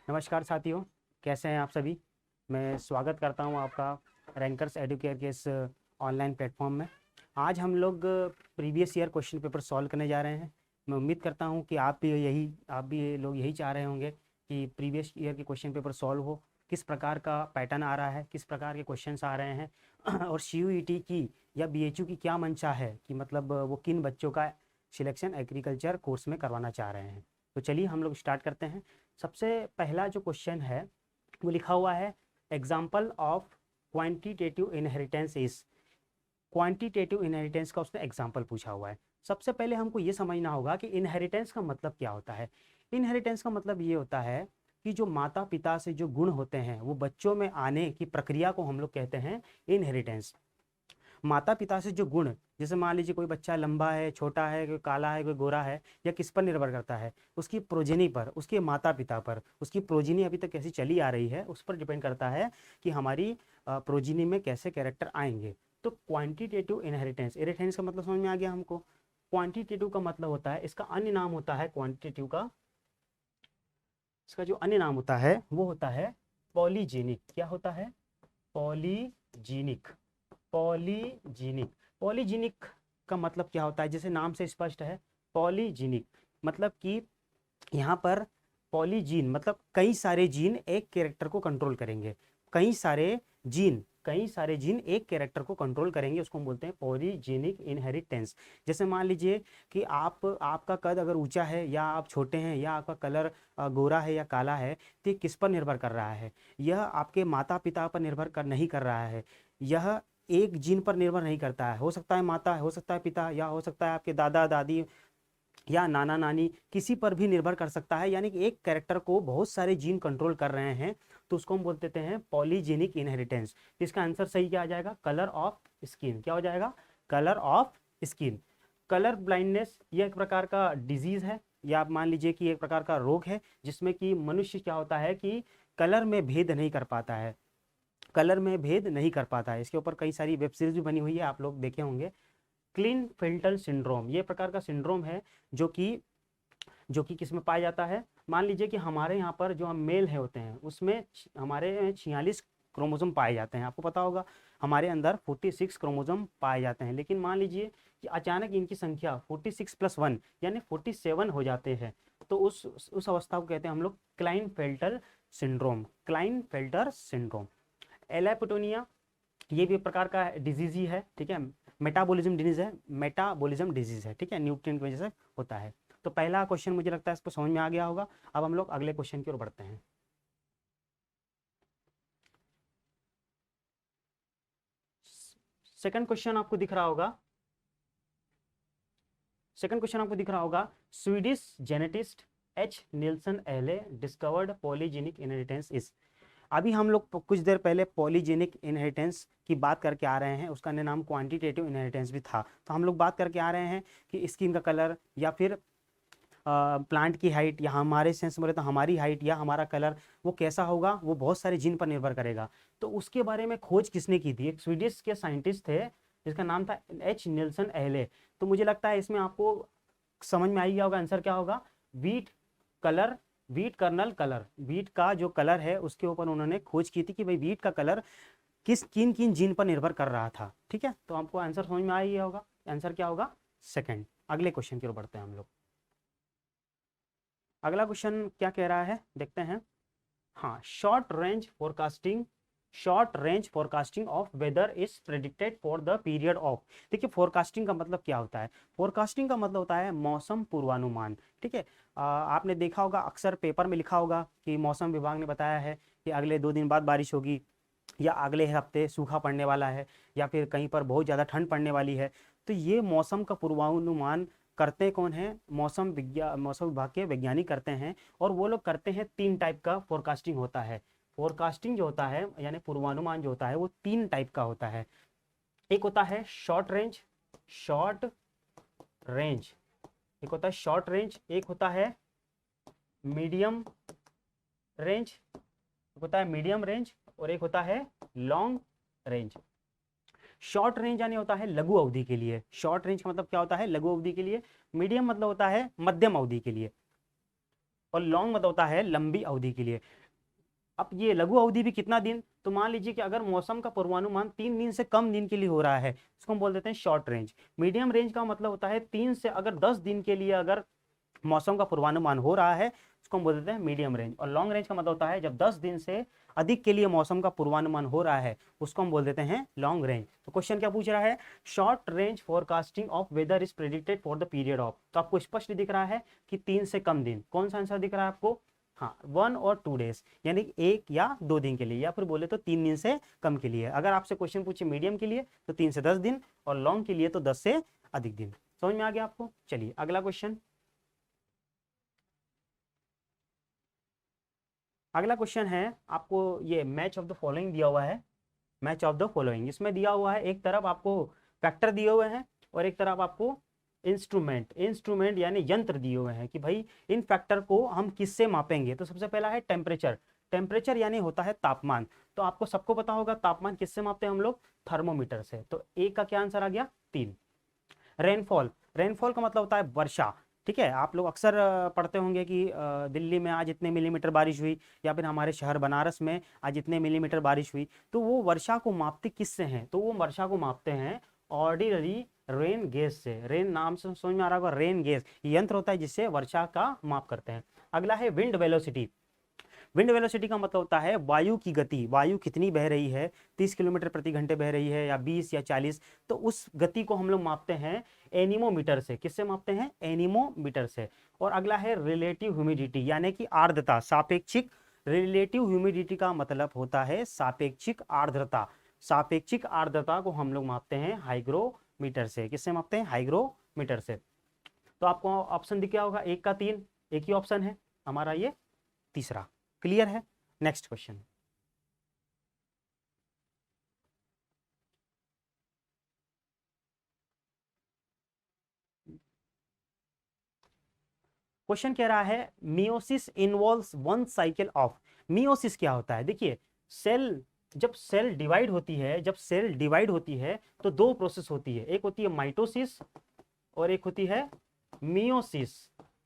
नमस्कार साथियों, कैसे हैं आप सभी। मैं स्वागत करता हूं आपका रैंकर्स एडुकेयर के इस ऑनलाइन प्लेटफॉर्म में। आज हम लोग previous year question paper solve करने जा रहे हैं। मैं उम्मीद करता हूं कि आप भी ये लोग यही चाह रहे होंगे कि प्रीवियस ईयर के क्वेश्चन पेपर सॉल्व हो, किस प्रकार का पैटर्न आ रहा है, किस प्रकार के क्वेश्चंस आ रहे हैं और CUET की या BHU की क्या मंशा है कि मतलब वो किन बच्चों का सिलेक्शन एग्रीकल्चर कोर्स में करवाना चाह रहे हैं। तो चलिए हम लोग स्टार्ट करते हैं। सबसे पहला जो क्वेश्चन है वो लिखा हुआ है, example of quantitative inheritance is. Quantitative inheritance का उसने एग्जाम्पल पूछा हुआ है। सबसे पहले हमको ये समझना होगा कि इनहेरिटेंस का मतलब क्या होता है। इनहेरिटेंस का मतलब ये होता है कि जो माता पिता से जो गुण होते हैं वो बच्चों में आने की प्रक्रिया को हम लोग कहते हैं इनहेरिटेंस। माता पिता से जो गुण, जैसे मान लीजिए कोई बच्चा लंबा है, छोटा है, कोई काला है, कोई गोरा है, या किस पर निर्भर करता है, उसकी प्रोजेनी पर, उसके माता पिता पर, उसकी प्रोजेनी अभी तक कैसी चली आ रही है उस पर डिपेंड करता है कि हमारी प्रोजेनी में कैसे कैरेक्टर आएंगे। तो क्वांटिटेटिव इनहेरिटेंस, इनहेरिटेंस का मतलब समझ में आ गया हमको। क्वांटिटेटिव का मतलब होता है, इसका अन्य नाम होता है क्वांटिटेटिव का, इसका जो अन्य नाम होता है वो होता है पॉलीजेनिक। क्या होता है? पॉलीजेनिक। पॉलीजेनिक। पॉलीजेनिक का मतलब क्या होता है? जैसे नाम से स्पष्ट है, पॉलीजेनिक मतलब कि यहाँ पर पॉलीजीन मतलब कई सारे जीन एक कैरेक्टर को कंट्रोल करेंगे। कई सारे जीन एक कैरेक्टर को कंट्रोल करेंगे, उसको हम बोलते हैं पॉलीजेनिक इनहेरिटेंस। जैसे मान लीजिए कि आपका कद अगर ऊंचा है या आप छोटे हैं या आपका कलर गोरा है या काला है, तो ये किस पर निर्भर कर रहा है? यह आपके माता पिता पर निर्भर कर नहीं कर रहा है, यह एक जीन पर निर्भर नहीं करता है। हो सकता है माता, हो सकता है पिता, या हो सकता है आपके दादा दादी या नाना नानी, किसी पर भी निर्भर कर सकता है। यानी कि एक कैरेक्टर को बहुत सारे जीन कंट्रोल कर रहे हैं, तो उसको हम बोल देते हैं पॉलीजेनिक इनहेरिटेंस। इसका आंसर सही क्या आ जाएगा? Colour of skin. क्या हो जाएगा? Colour of skin. Colour blindness ये एक प्रकार का डिजीज है, या आप मान लीजिए कि एक प्रकार का रोग है, जिसमें कि मनुष्य क्या होता है कि कलर में भेद नहीं कर पाता है। कलर में भेद नहीं कर पाता है। इसके ऊपर कई सारी वेब सीरीज भी बनी हुई है, आप लोग देखे होंगे। क्लीन फिल्टर सिंड्रोम ये प्रकार का सिंड्रोम है जो कि किस में पाया जाता है? मान लीजिए कि हमारे यहाँ पर जो हम मेल है होते हैं उसमें हमारे 46 क्रोमोसोम पाए जाते हैं। आपको पता होगा हमारे अंदर 46 क्रोमोसोम पाए जाते हैं, लेकिन मान लीजिए कि अचानक इनकी संख्या 46+1 यानी 47 हो जाते हैं, तो उस अवस्था को कहते हैं हम लोग Klinefelter syndrome. Klinefelter syndrome. एलाइपोटोनिया ये भी एक प्रकार का डिजीज ही है, ठीक है। मेटाबॉलिज्म डिजीज है, मेटाबॉलिज्म डिजीज है, ठीक है, न्यूट्रिएंट की वजह से होता है। तो पहला क्वेश्चन मुझे लगता है इसको समझ में आ गया होगा। अब हम लोग अगले क्वेश्चन की ओर बढ़ते हैं। सेकंड क्वेश्चन आपको दिख रहा होगा। सेकंड क्वेश्चन आपको दिख रहा होगा, स्वीडिश जेनेटिस्ट एच नील्सन एले डिस्कवर्ड पॉलीजेनिक इनहेरिटेंस इज। अभी हम लोग कुछ देर पहले पॉलीजेनिक इनहेरिटेंस की बात करके आ रहे हैं, उसका नाम क्वांटिटेटिव इनहेरिटेंस भी था। तो हम लोग बात करके आ रहे हैं कि स्किन का कलर या फिर प्लांट की हाइट, या हमारे सेंस बोले तो हमारी हाइट या हमारा कलर वो कैसा होगा, वो बहुत सारे जीन पर निर्भर करेगा। तो उसके बारे में खोज किसने की थी? एक स्वीडिश के साइंटिस्ट थे जिसका नाम था एच नील्सन एहले। तो मुझे लगता है इसमें आपको समझ में आ गया होगा आंसर क्या होगा। Wheat colour, wheat colonel colour, wheat का जो कलर है उसके ऊपर उन्होंने खोज की थी कि भाई वीट का कलर किन किन जीन पर निर्भर कर रहा था। ठीक है, तो आपको आंसर समझ में आ गया होगा। आंसर क्या होगा? सेकंड। अगले क्वेश्चन की ओर बढ़ते हैं हम लोग। अगला क्वेश्चन क्या कह रहा है देखते हैं। हाँ, short range forecasting of weather is predicted for the period of. देखिए फोरकास्टिंग का मतलब क्या होता है? फोरकास्टिंग का मतलब होता है मौसम पूर्वानुमान। ठीक है, आपने देखा होगा अक्सर पेपर में लिखा होगा कि मौसम विभाग ने बताया है कि अगले 2 दिन बाद बारिश होगी, या अगले हफ्ते सूखा पड़ने वाला है, या फिर कहीं पर बहुत ज़्यादा ठंड पड़ने वाली है। तो ये मौसम का पूर्वानुमान करते कौन है? मौसम विभाग के वैज्ञानिक करते हैं। और वो लोग करते हैं 3 टाइप का फोरकास्टिंग होता है। फोरकास्टिंग जो होता है यानी पूर्वानुमान जो होता है वो 3 टाइप का होता है। एक होता है शॉर्ट रेंज, एक होता है शॉर्ट रेंज, एक होता है मीडियम रेंज, एक होता है मीडियम रेंज, और एक होता है लॉन्ग रेंज। शॉर्ट रेंज यानी होता है लघु अवधि के लिए। शॉर्ट रेंज का मतलब क्या होता है? लघु अवधि के लिए। मीडियम मतलब होता है मध्यम अवधि के लिए। और लॉन्ग मतलब होता है लंबी अवधि के लिए। अब ये लघु अवधि भी कितना दिन, तो मान लीजिए कि अगर मौसम का पूर्वानुमान 3 दिन से कम दिन के लिए हो रहा है, इसको हम बोल देते हैं शॉर्ट रेंज। मीडियम रेंज का मतलब होता है 3 से अगर 10 दिन के लिए अगर मौसम का पूर्वानुमान हो रहा है, उसको हम बोल देते हैं मीडियम रेंज। और लॉन्ग रेंज का मतलब होता है जब 10 दिन से अधिक के लिए मौसम का पूर्वानुमान हो रहा है, उसको हम बोल देते हैं लॉन्ग रेंज। तो क्वेश्चन क्या पूछ रहा है, short range forecasting of weather is predicted for the period of. तो आपको स्पष्ट दिख रहा है कि 3 से कम दिन, कौन सा आंसर दिख रहा है आपको, हाँ 1 और 2 डेज, यानी 1 या 2 दिन के लिए, या फिर बोले तो 3 दिन से कम के लिए। अगर आपसे क्वेश्चन पूछे मीडियम के लिए तो 3 से 10 दिन, और लॉन्ग के लिए तो 10 से अधिक दिन। समझ में आ गया आपको। चलिए अगला क्वेश्चन। अगला क्वेश्चन है आपको, ये मैच ऑफ द फॉलोइंग दिया हुआ है। मैच ऑफ द फॉलोइंग इसमें दिया हुआ है, एक तरफ आपको फैक्टर दिए हुए हैं और एक तरफ आपको इंस्ट्रूमेंट यानी यंत्र दिए हुए हैं कि भाई इन फैक्टर को हम किससे मापेंगे। तो सबसे पहला है टेम्परेचर। टेम्परेचर यानी होता है तापमान। तो आपको सबको पता होगा तापमान किससे मापते हैं हम लोग, थर्मोमीटर से। तो ए का क्या आंसर आ गया, 3। रेनफॉल, रेनफॉल का मतलब होता है वर्षा। ठीक है, आप लोग अक्सर पढ़ते होंगे कि दिल्ली में आज इतने मिलीमीटर बारिश हुई, या फिर हमारे शहर बनारस में आज इतने मिलीमीटर बारिश हुई। तो वो वर्षा को मापते किससे हैं, तो वो वर्षा को मापते हैं ऑर्डिनरी रेन गैस से। रेन नाम से समझ में आ रहा होगा, रेन गैस यंत्र होता है जिससे वर्षा का माप करते हैं। अगला है विंड वेलोसिटी। विंड वेलोसिटी का मतलब होता है वायु की गति, वायु कितनी बह रही है, 30 किलोमीटर प्रति घंटे बह रही है या 20 या 40, तो उस गति को हम लोग मापते हैं एनीमोमीटर से। किससे मापते हैं, एनीमोमीटर से। और अगला है रिलेटिव ह्यूमिडिटी यानी कि आर्द्रता, सापेक्षिक। रिलेटिव ह्यूमिडिटी का मतलब होता है सापेक्षिक आर्द्रता। सापेक्षिक आर्द्रता को हम लोग मापते हैं हाइग्रोमीटर से। किससे मापते हैं, हाइग्रोमीटर से। तो आपको ऑप्शन दिख गया होगा, 1 का 3, एक ही ऑप्शन है हमारा ये तीसरा। क्लियर है। Next question. क्वेश्चन कह रहा है meiosis involves one cycle of. Meiosis क्या होता है, देखिए सेल, जब सेल डिवाइड होती है, जब सेल डिवाइड होती है तो 2 प्रोसेस होती है, एक होती है माइटोसिस और एक होती है मियोसिस।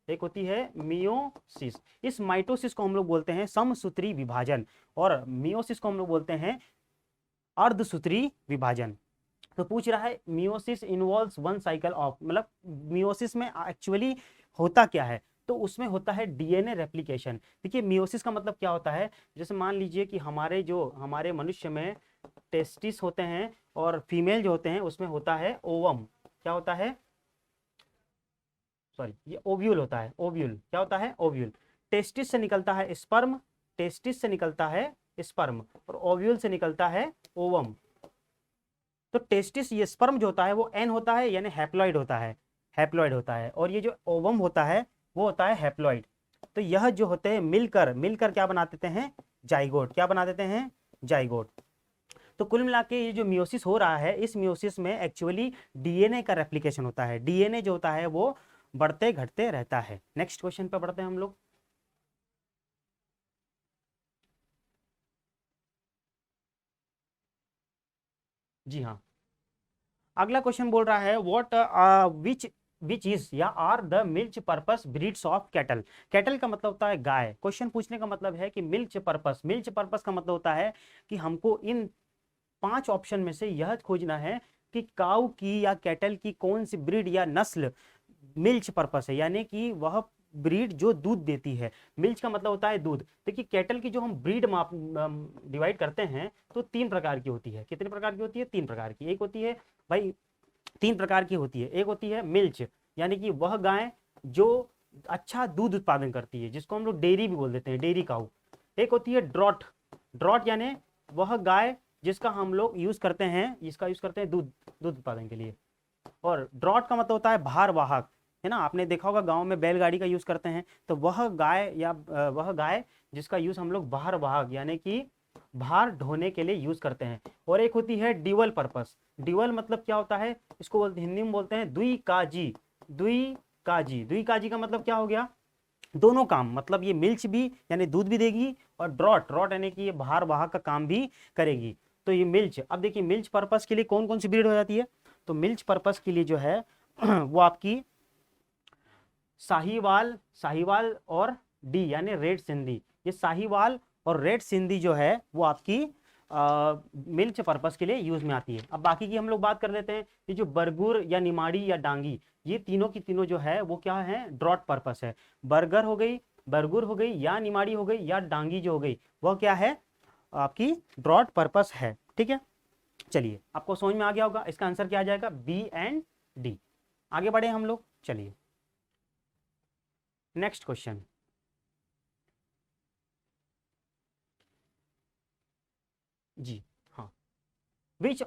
एक होती है मियोसिस। इस माइटोसिस को हम लोग बोलते हैं समसूत्री विभाजन, और मियोसिस को हम लोग बोलते हैं अर्धसूत्री विभाजन। तो पूछ रहा है meiosis involves one cycle of, मतलब मियोसिस में एक्चुअली होता क्या है, तो उसमें होता है डीएनए रेप्लिकेशन। देखिए मियोसिस का मतलब क्या होता है, जैसे मान लीजिए कि हमारे मनुष्य में टेस्टिस होते हैं और फीमेल जो होते हैं उसमें होता है ओवम। क्या होता है, सॉरी ये ओव्यूल होता है, ओव्यूल क्या होता है, ओव्यूल। टेस्टिस से निकलता है स्पर्म, टेस्टिस से निकलता है स्पर्म, और ओव्यूल से निकलता है ओवम। तो टेस्टिस, ये स्पर्म जो होता है वो एन होता है यानी हैप्लॉइड होता है, हैप्लॉइड होता है, और ये जो ओवम होता है वो होता है हैप्लॉइड। तो यह जो होते हैं मिलकर मिलकर क्या बना देते हैं, जाइगोट। क्या बना देते हैं, जाइगोट। तो कुल मिला के ये जो मियोसिस हो रहा है, इस मियोसिस में एक्चुअली डीएनए का रेप्लिकेशन होता है। डीएनए जो होता है वो बढ़ते घटते रहता है। नेक्स्ट क्वेश्चन पे बढ़ते हैं हम लोग। जी हाँ, अगला क्वेश्चन बोल रहा है व्हाट विच इज या are the milch purpose breeds of cattle. Cattle का मतलब होता है गाय। क्वेश्चन पूछने का मतलब है कि मिल्च पर्पस, मिल्च पर्पस का मतलब होता है कि हमको इन 5 ऑप्शन में से यह खोजना है कि काऊ की या कैटल की कौन सी ब्रीड या नस्ल मिल्च पर्पस है, यानी कि वह ब्रीड जो दूध देती है। मिल्च का मतलब होता है दूध। देखिए कैटल की जो हम ब्रीड माप डिवाइड करते हैं तो 3 प्रकार की होती है। कितने प्रकार की होती है, 3 प्रकार की। एक होती है भाई, 3 प्रकार की होती है। एक होती है मिल्च, यानी कि वह गाय जो अच्छा दूध उत्पादन करती है, जिसको हम लोग डेयरी भी बोल देते हैं, डेयरी काऊ। एक होती है ड्रॉट, ड्रॉट यानी वह गाय जिसका हम लोग यूज करते हैं, जिसका यूज करते हैं दूध उत्पादन के लिए। और ड्रॉट का मतलब होता है भारवाहक, है ना, आपने देखा होगा गांव में बैलगाड़ी का यूज करते हैं, तो वह गाय या वह गाय जिसका यूज हम लोग भारवाहक यानी कि भार ढोने के लिए यूज करते हैं। और एक होती है ड्यूअल पर्पस। ड्यूअल मतलब क्या होता है, इसको हिंदी में बोलते हैं द्विकाजी। द्विकाजी, द्विकाजी का मतलब क्या हो गया, दोनों काम, मतलब ये मिल्च भी यानी दूध भी देगी, और ड्रॉट, ड्रॉट यानी कि ये भार वाहक का काम भी करेगी। तो ये मिल्च, अब देखिए मिल्च पर्पस के लिए कौन कौन सी ब्रीड हो जाती है, तो मिल्च पर्पस के लिए जो है वो आपकी साहीवाल, साहीवाल और डी यानी रेड सिंधी। ये साहीवाल और रेड सिंधी जो है वो आपकी मिल्क पर्पस के लिए यूज में आती है। अब बाकी की हम लोग बात कर लेते हैं। ये जो बरगुर या निमाड़ी या डांगी, ये तीनों की तीनों जो है वो क्या है, ड्रॉट पर्पस है। बर्गर हो गई, बरगुर हो गई, या निमाड़ी हो गई, या डांगी जो हो गई, वह क्या है, आपकी ड्रॉट पर्पस है। ठीक है, चलिए आपको समझ में आ गया होगा, इसका आंसर क्या आ जाएगा, बी एंड डी। आगे बढ़े हम लोग, चलिए नेक्स्ट क्वेश्चन। जी हाँ, which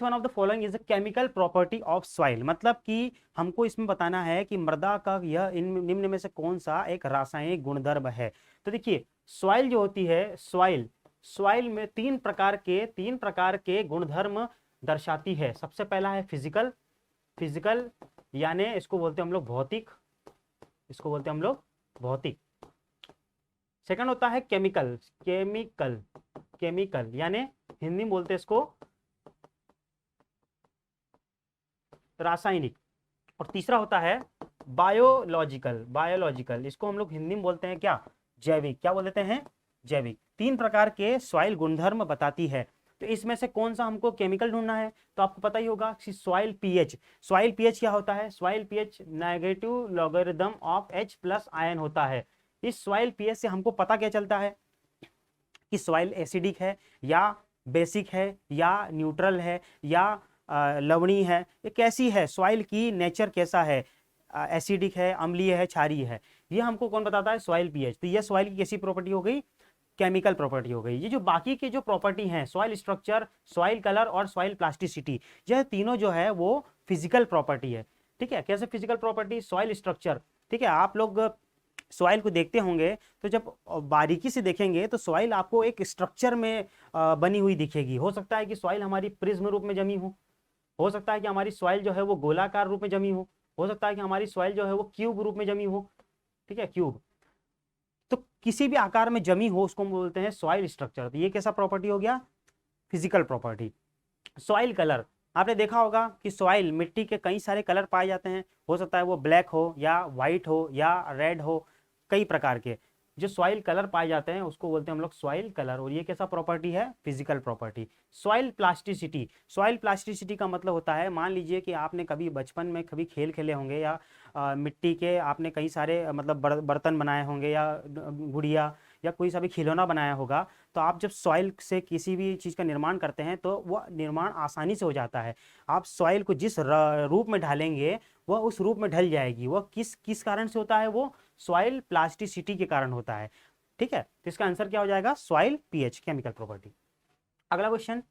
one of the following is a chemical property of soil, मतलब कि हमको इसमें बताना है कि मृदा का यह इन निम्न में से कौन सा एक रासायनिक गुणधर्म है। तो देखिए सॉइल जो होती है, सॉइल सॉइल में तीन प्रकार के गुणधर्म दर्शाती है। सबसे पहला है फिजिकल, फिजिकल यानी इसको बोलते हैं हम लोग भौतिक, इसको बोलते हैं हम लोग भौतिक। सेकंड होता है केमिकल, केमिकल केमिकल यानी हिंदी में बोलते हैं इसको रासायनिक। और तीसरा होता है बायोलॉजिकल, बायोलॉजिकल इसको हम लोग हिंदी में बोलते हैं क्या, जैविक। क्या बोलते हैं, जैविक। तीन प्रकार के सॉइल गुणधर्म बताती है। तो इसमें से कौन सा हमको केमिकल ढूंढना है, तो आपको पता ही होगा कि सॉइल पीएच, सॉइल पीएच क्या होता है, soil pH negative logarithm of H plus ion होता है। इस सॉइल पीएच से हमको पता क्या चलता है कि सॉइल एसिडिक है या बेसिक है या न्यूट्रल है या लवणीय है, ये कैसी है, सॉइल की नेचर कैसा है, एसिडिक है, अम्लीय है, क्षारीय है, ये हमको कौन बताता है, सॉइल पीएच। तो ये सॉइल की कैसी प्रॉपर्टी हो गई, केमिकल प्रॉपर्टी हो गई। ये जो बाकी के जो प्रॉपर्टी हैं, सॉइल स्ट्रक्चर, सॉइल कलर और सॉइल प्लास्टिसिटी, यह तीनों जो है वो फिजिकल प्रॉपर्टी है। ठीक है, कैसे फिजिकल प्रॉपर्टी, सॉइल स्ट्रक्चर। ठीक है, आप लोग सॉइल को देखते होंगे तो जब बारीकी से देखेंगे तो सॉइल आपको एक स्ट्रक्चर में बनी हुई दिखेगी। हो सकता है कि सॉइल हमारी प्रिज्म रूप में जमी हो सकता है कि हमारी सॉइल जो है वो गोलाकार रूप में जमी हो सकता है कि हमारी सॉइल जो है वो क्यूब रूप में जमी हो। ठीक है, क्यूब, तो किसी भी आकार में जमी हो उसको हम बोलते हैं सॉइल स्ट्रक्चर। तो ये कैसा प्रॉपर्टी हो गया, फिजिकल प्रॉपर्टी। सॉइल कलर, आपने देखा होगा कि सॉइल मिट्टी के कई सारे कलर पाए जाते हैं, हो सकता है वो ब्लैक हो या वाइट हो या रेड हो, कई प्रकार के जो सॉइल कलर पाए जाते हैं उसको बोलते हैं हम लोग सॉइल कलर। और ये कैसा प्रॉपर्टी है, physical property. Soil plasticity, soil plasticity का मतलब होता है, मान लीजिए कि आपने कभी बचपन में कभी खेल खेले होंगे या मिट्टी के आपने कई सारे मतलब बर्तन बनाए होंगे या गुड़िया या कोई सा भी खिलौना बनाया होगा। तो आप जब सॉइल से किसी भी चीज़ का निर्माण करते हैं तो वह निर्माण आसानी से हो जाता है। आप सॉइल को जिस रूप में ढालेंगे वह उस रूप में ढल जाएगी। वह किस किस कारण से होता है, वो सॉइल प्लास्टिसिटी के कारण होता है। ठीक है, तो इसका आंसर क्या हो जाएगा, सॉइल पीएच, केमिकल प्रॉपर्टी। अगला question,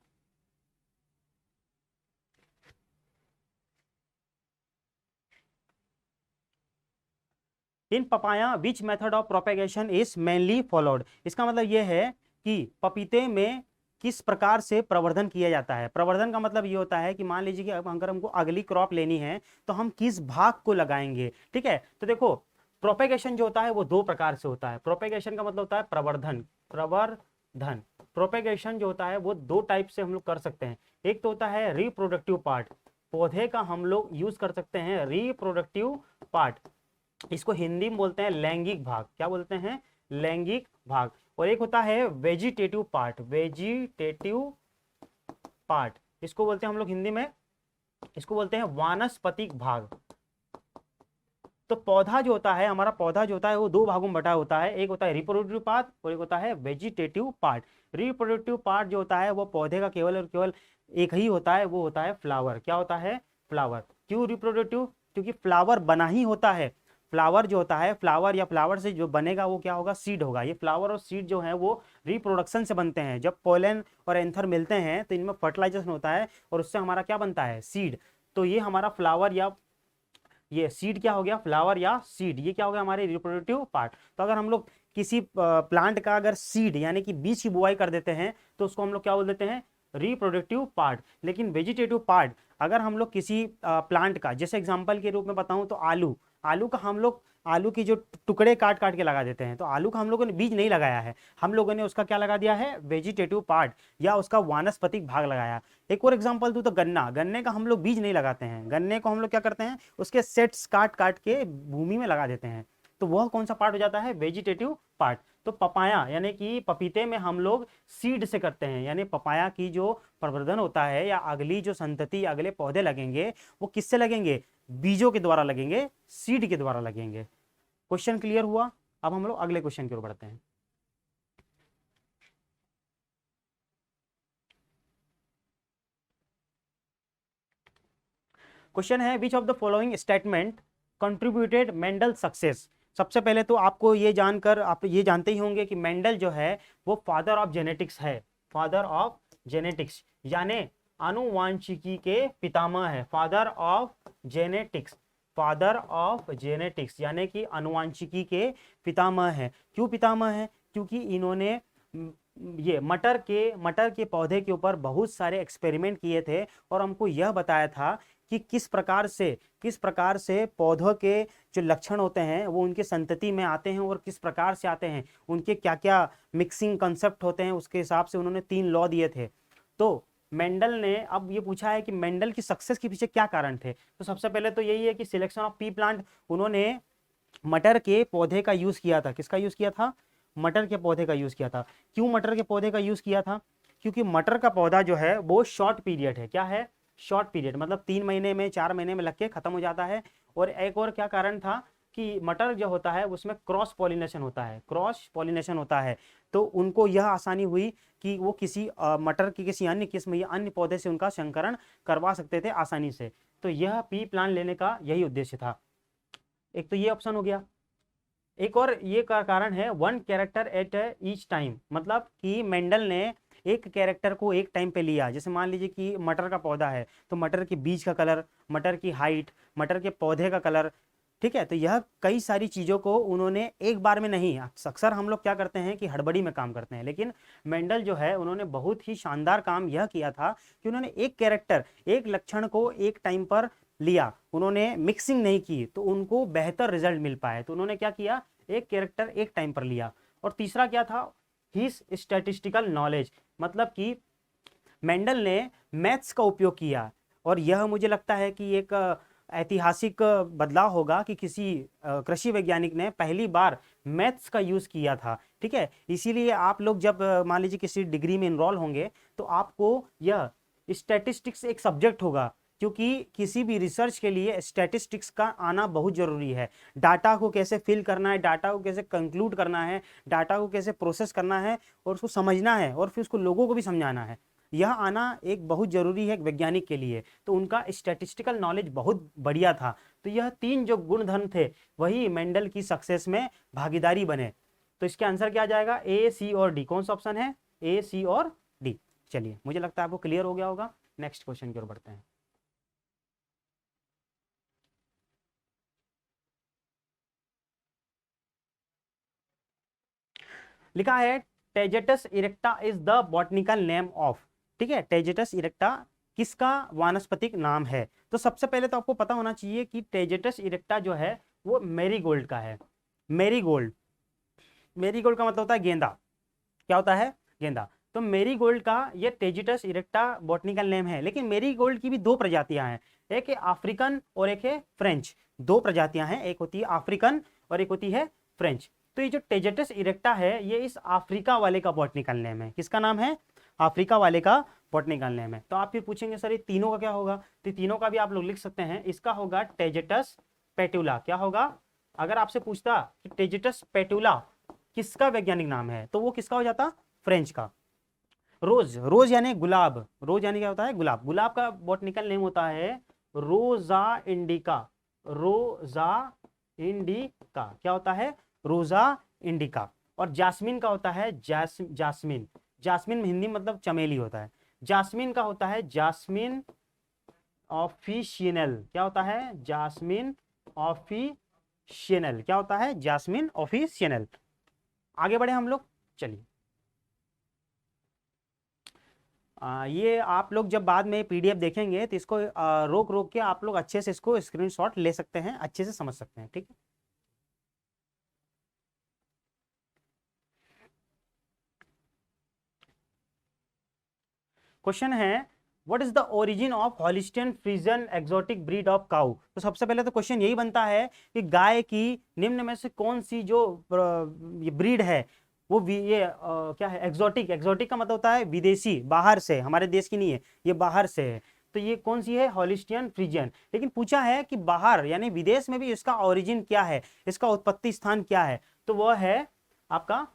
in papaya which method of propagation is mainly followed. इसका मतलब यह है कि पपीते में किस प्रकार से प्रवर्धन किया जाता है। प्रवर्धन का मतलब ये होता है कि मान लीजिए कि अब अगर हमको अगली क्रॉप लेनी है तो हम किस भाग को लगाएंगे। ठीक है, तो देखो प्रोपेगेशन जो होता है वो दो प्रकार से होता है। प्रोपेगेशन का मतलब होता है प्रवर्धन, प्रवर्धन। प्रोपेगेशन जो होता है वो दो टाइप से हम लोग कर सकते हैं। एक तो होता है रिप्रोडक्टिव पार्ट, पौधे का हम लोग यूज कर सकते हैं रिप्रोडक्टिव पार्ट, इसको हिंदी में बोलते हैं लैंगिक भाग। क्या बोलते हैं, लैंगिक भाग। और एक होता है वेजिटेटिव पार्ट, वेजिटेटिव पार्ट, इसको बोलते हैं हम लोग हिंदी में, इसको बोलते हैं वानस्पतिक भाग। तो पौधा जो होता है, हमारा पौधा जो होता है वो दो भागों में बटा होता है, एक होता है रिप्रोडक्टिव पार्ट और एक होता है वेजिटेटिव पार्ट। रिप्रोडक्टिव पार्ट जो होता है वो पौधे का केवल और केवल एक ही होता है, वो होता है फ्लावर। क्या होता है, फ्लावर। क्यों रिप्रोडक्टिव, क्योंकि फ्लावर बना ही होता है। फ्लावर जो होता है, फ्लावर या फ्लावर से जो बनेगा वो क्या होगा, सीड होगा। ये फ्लावर और सीड जो है वो रिप्रोडक्शन से बनते हैं। जब पोलन और एंथर मिलते हैं तो इनमें फर्टिलाइजेशन होता है और उससे हमारा क्या बनता है, सीड। तो ये हमारा फ्लावर या ये सीड क्या हो गया, फ्लावर या सीड, ये क्या हो गया हमारे रिप्रोडक्टिव पार्ट। तो अगर हम लोग किसी प्लांट का अगर सीड यानी कि बीज की बुआई कर देते हैं तो उसको हम लोग क्या बोल देते हैं, रिप्रोडक्टिव पार्ट। लेकिन वेजिटेटिव पार्ट, अगर हम लोग किसी प्लांट का, जैसे एग्जांपल के रूप में बताऊं तो आलू, आलू का हम लोग आलू की जो टुकड़े काट काट के लगा देते हैं, तो आलू का हम लोगों ने बीज नहीं लगाया है, हम लोगों ने उसका क्या लगा दिया है, वेजिटेटिव पार्ट या उसका वानस्पतिक भाग लगाया। एक और एग्जांपल दूं तो गन्ना, गन्ने का हम लोग बीज नहीं लगाते हैं, गन्ने को हम लोग क्या करते हैं, उसके सेट्स काट काट के भूमि में लगा देते हैं। तो तो वह कौन सा पार्ट हो जाता है, वेजिटेटिव पार्ट। तो पपाया यानी कि पपीते में हम लोग सीड से करते हैं, यानी पपाया की जो प्रवर्धन होता है या अगली जो संतति अगले पौधे लगेंगे वो किससे लगेंगे, बीजों के द्वारा लगेंगे, सीड के द्वारा लगेंगे। क्वेश्चन क्लियर हुआ। अब हम लोग अगले क्वेश्चन की ओर बढ़ते हैं। क्वेश्चन है which of the following statement contributed Mendel success. सबसे पहले तो आपको ये जानकर आप ये जानते ही होंगे कि मेंडल जो है वो फादर ऑफ जेनेटिक्स है, फादर ऑफ जेनेटिक्स यानी आनुवांशिकी के पितामह है, father of genetics, father of genetics यानी कि आनुवांशिकी के पितामह है। क्यों पितामह है, क्योंकि इन्होंने ये मटर के पौधे के ऊपर बहुत सारे एक्सपेरिमेंट किए थे और हमको यह बताया था कि किस प्रकार से पौधों के जो लक्षण होते हैं वो उनके संतति में आते हैं और किस प्रकार से आते हैं, उनके क्या क्या मिक्सिंग कंसेप्ट होते हैं, उसके हिसाब से उन्होंने 3 लॉ दिए थे। तो मेंडल ने अब ये पूछा है कि मेंडल की सक्सेस के पीछे क्या कारण थे। तो सबसे पहले तो यही है कि सिलेक्शन ऑफ पी प्लांट, उन्होंने मटर के पौधे का यूज किया था। किसका यूज किया था, मटर के पौधे का यूज किया था। क्यों मटर के पौधे का यूज किया था, क्योंकि मटर का पौधा जो है वो शॉर्ट पीरियड है। क्या है, शॉर्ट पीरियड, मतलब 3 महीने में 4 महीने में लग के खत्म हो जाता है। और एक और क्या कारण था कि मटर जो होता है उसमें क्रॉस पॉलिनेशन होता है, क्रॉस पॉलिनेशन होता है। तो उनको यह आसानी हुई कि वो किसी मटर की किसी अन्य किस्म या अन्य पौधे से उनका संकरण करवा सकते थे आसानी से। तो यह पी प्लांट लेने का यही उद्देश्य था। एक तो ये ऑप्शन हो गया। एक और ये का कारण है one character at each time, मतलब कि मेंडल ने एक कैरेक्टर को एक टाइम पे लिया। जैसे मान लीजिए कि मटर का पौधा है तो मटर के बीज का कलर, मटर की हाइट, मटर के पौधे का कलर, ठीक है। तो यह कई सारी चीजों को उन्होंने एक बार में नहीं, अक्सर हम लोग क्या करते हैं कि हड़बड़ी में काम करते हैं, लेकिन मेंडल जो है उन्होंने बहुत ही शानदार काम यह किया था कि उन्होंने एक कैरेक्टर, एक लक्षण को एक टाइम पर लिया, उन्होंने मिक्सिंग नहीं की, तो उनको बेहतर रिजल्ट मिल पाए। तो उन्होंने क्या किया, एक कैरेक्टर एक टाइम पर लिया। और तीसरा क्या था, हिज स्टैटिस्टिकल नॉलेज, मतलब कि मेंडल ने मैथ्स का उपयोग किया। और यह मुझे लगता है कि एक ऐतिहासिक बदलाव होगा कि किसी कृषि वैज्ञानिक ने पहली बार मैथ्स का यूज किया था, ठीक है। इसीलिए आप लोग जब मान लीजिए किसी डिग्री में इनरोल होंगे तो आपको यह स्टैटिस्टिक्स एक सब्जेक्ट होगा, क्योंकि किसी भी रिसर्च के लिए स्टैटिस्टिक्स का आना बहुत जरूरी है। डाटा को कैसे फिल करना है, डाटा को कैसे कंक्लूड करना है, डाटा को कैसे प्रोसेस करना है और उसको समझना है और फिर उसको लोगों को भी समझाना है, यह आना एक बहुत जरूरी है एक वैज्ञानिक के लिए। तो उनका स्टैटिस्टिकल नॉलेज बहुत बढ़िया था। तो यह 3 जो गुणधर्म थे वही मेंडल की सक्सेस में भागीदारी बने। तो इसके आंसर क्या आ जाएगा, ए, सी और डी। कौन सा ऑप्शन है, ए, सी और डी। चलिए, मुझे लगता है आपको क्लियर हो गया होगा। नेक्स्ट क्वेश्चन की ओर बढ़ते हैं। लिखा है Tagetes erecta is the botanical name of, ठीक है। टेजेटस इरेक्टा किसका वानस्पतिक नाम है। तो सबसे पहले तो आपको पता होना चाहिए कि टेजेटस इरेक्टा जो है वो मैरीगोल्ड का है। मैरीगोल्ड, मैरीगोल्ड का मतलब होता है गेंदा। क्या होता है, गेंदा। तो मैरीगोल्ड का ये टेजिटस इरेक्टा बॉटनिकल नेम है। लेकिन मैरीगोल्ड की भी 2 प्रजातियां हैं, एक है अफ्रीकन और एक है फ्रेंच। 2 प्रजातियां हैं, एक होती है अफ्रीकन और एक होती है फ्रेंच। तो ये जो टेजेटस इरेक्टा है ये इस अफ्रीका वाले का बॉटनिकल नेम है। किसका नाम है, अफ्रीका वाले का बॉटनिकल नेम है। तो आप फिर पूछेंगे सर ये तीनों का क्या होगा, तो तीनों का भी आप लोग लिख सकते हैं। इसका होगा टेजेटस पेटुला। क्या होगा, अगर आपसे पूछता कि टेजेटस पेटुला किसका वैज्ञानिक नाम है तो वो किसका हो जाता, फ्रेंच का। रोज, रोज यानी गुलाब, रोज यानी क्या होता है, गुलाब। गुलाब का बॉटनिकल नेम होता है रोजा इंडिका, रोजा इंडिका। क्या होता है, रोजा इंडिका। और जास्मिन का होता है जास्मिन। जास्मिन हिंदी मतलब चमेली होता है। जास्मिन का होता है जास्मिन ऑफिशियनल। क्या होता है, जास्मिन ऑफिशियनल। क्या होता है, जास्मिन ऑफिशियनल। आगे बढ़े हम लोग। चलिए, ये आप लोग जब बाद में पीडीएफ देखेंगे तो इसको रोक रोक के आप लोग अच्छे से इसको स्क्रीनशॉट ले सकते हैं, अच्छे से समझ सकते हैं, ठीक है। क्वेश्चन है what is the origin of Holstein Friesian exotic breed of cow. तो सबसे पहले तो क्वेश्चन यही बनता है कि गाय की निम्न में से कौन सी जो ये ब्रीड है वो क्या है, एक्सोटिक। एक्सोटिक का मतलब होता है विदेशी, बाहर से, हमारे देश की नहीं है, ये बाहर से है। तो ये कौन सी है, हॉलिस्टियन फ्रीजियन। लेकिन पूछा है कि बाहर यानी विदेश में भी इसका ओरिजिन क्या है, इसका उत्पत्ति स्थान क्या है, तो वह है आपका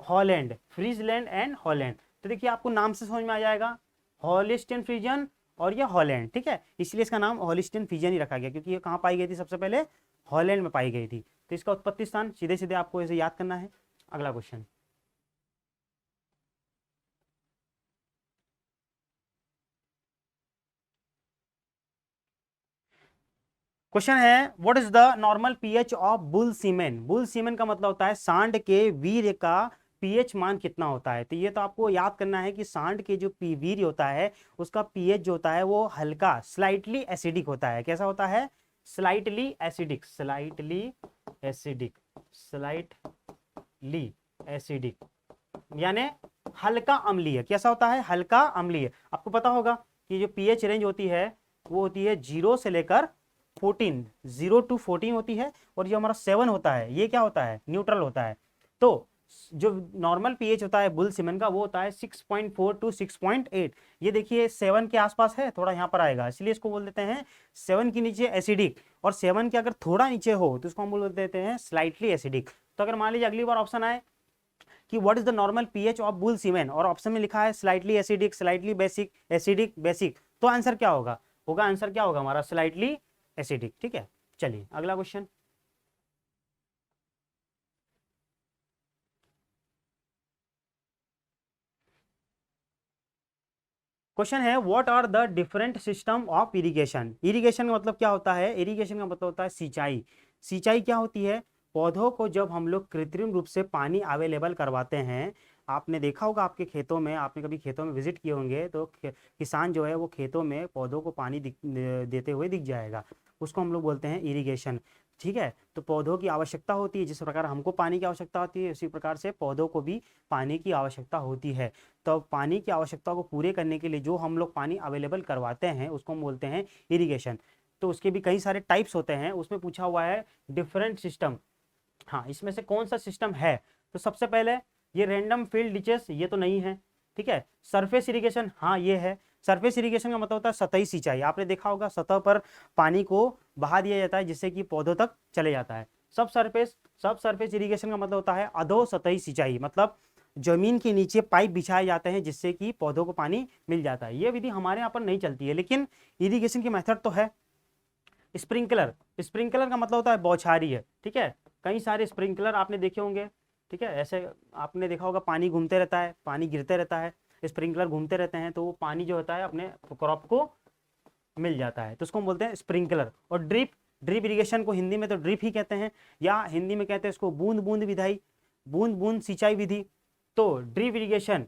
हॉलैंड, फ्रीजलैंड एंड हॉलैंड। तो देखिए आपको नाम से समझ में आ जाएगा, हॉलिस्टियन फ्रीजियन और ये हॉलैंड, ठीक है। इसलिए इसका नाम हॉलिस्टियन फ्रीजियन ही रखा गया, क्योंकि ये कहाँ पाई गई थी, सबसे पहले हॉलैंड में पाई गई थी। तो इसका उत्पत्ति स्थान सीधे सीधे आपको ऐसे याद करना है। अगला क्वेश्चन, क्वेश्चन है what is the normal pH of bull semen. Bull semen का मतलब होता है सांड के वीर्य का पीएच मान कितना होता है। तो ये तो आपको याद करना है कि सांड के जो वीर्य होता है उसका पीएच जो होता है वो हल्का, स्लाइटली एसिडिक होता है। कैसा होता है, slightly acidic, slightly acidic, slightly acidic, यानी हल्का अम्लीय। कैसा होता है, हल्का अम्लीय। आपको पता होगा कि जो पीएच रेंज होती है वो होती है 0 से लेकर 14, 0 to 14 होती है, और जो हमारा 7 होता है ये क्या होता है, न्यूट्रल होता है। तो जो नॉर्मल पीएच होता है बुल सीमेन का वो होता है 6.4 to 6.8। ये देखिए 7 के आसपास है, थोड़ा यहाँ पर आएगा, इसलिए इसको बोल देते हैं 7 के नीचे एसिडिक, और 7 के अगर थोड़ा नीचे हो तो इसको हम बोल देते हैं स्लाइटली एसिडिक। तो अगर मान लीजिए अगली बार ऑप्शन आए कि what is the normal pH of bull semen और ऑप्शन में लिखा है slightly acidic, slightly basic, acidic, basic, तो आंसर क्या होगा, आंसर क्या होगा हमारा, स्लाइटली एसिडिक, ठीक है। चलिए अगला क्वेश्चन, क्वेश्चन है what are the different system of irrigation. Irrigation का मतलब क्या होता है, इरिगेशन का मतलब होता है सिंचाई। सिंचाई क्या होती है, पौधों को जब हम लोग कृत्रिम रूप से पानी अवेलेबल करवाते हैं। आपने देखा होगा आपके खेतों में, आपने कभी खेतों में विजिट किए होंगे तो किसान जो है वो खेतों में पौधों को पानी देते हुए दिख जाएगा, उसको हम लोग बोलते हैं इरिगेशन, ठीक है। तो पौधों की आवश्यकता होती है, जिस प्रकार हमको पानी की आवश्यकता होती है उसी प्रकार से पौधों को भी पानी की आवश्यकता होती है। तो पानी की आवश्यकता को पूरे करने के लिए जो हम लोग पानी अवेलेबल करवाते हैं उसको हम बोलते हैं इरिगेशन। तो उसके भी कई सारे टाइप्स होते हैं, उसमें पूछा हुआ है डिफरेंट सिस्टम। हाँ, इसमें से कौन सा सिस्टम है, तो सबसे पहले ये रैंडम फील्ड डिचेस, ये तो नहीं है, ठीक है। सरफेस इरिगेशन, हाँ ये है। सरफेस इरिगेशन का मतलब होता है सतही सिंचाई। आपने देखा होगा सतह पर पानी को बहा दिया जाता है जिससे कि पौधों तक चले जाता है। सब सरफेस इरिगेशन का मतलब होता है अधो सतही सिंचाई, मतलब जमीन के नीचे पाइप बिछाए जाते हैं जिससे कि पौधों को पानी मिल जाता है। ये विधि हमारे यहाँ पर नहीं चलती है, लेकिन इरिगेशन की मेथड तो है। स्प्रिंकलर, स्प्रिंकलर का मतलब होता है बौछारी है, ठीक है। कई सारे स्प्रिंकलर आपने देखे होंगे, ठीक है। ऐसे आपने देखा होगा पानी घूमते रहता है, पानी गिरते रहता है, स्प्रिंकलर घूमते रहते हैं तो वो पानी जो होता है अपने क्रॉप को मिल जाता है, तो उसको हम बोलते हैं स्प्रिंकलर। और ड्रिप, ड्रिप इरिगेशन को हिंदी में तो ड्रिप ही कहते हैं, या हिंदी में कहते हैं इसको बूंद बूंद विधाई, बूंद बूंद सिंचाई विधि। तो ड्रिप इरिगेशन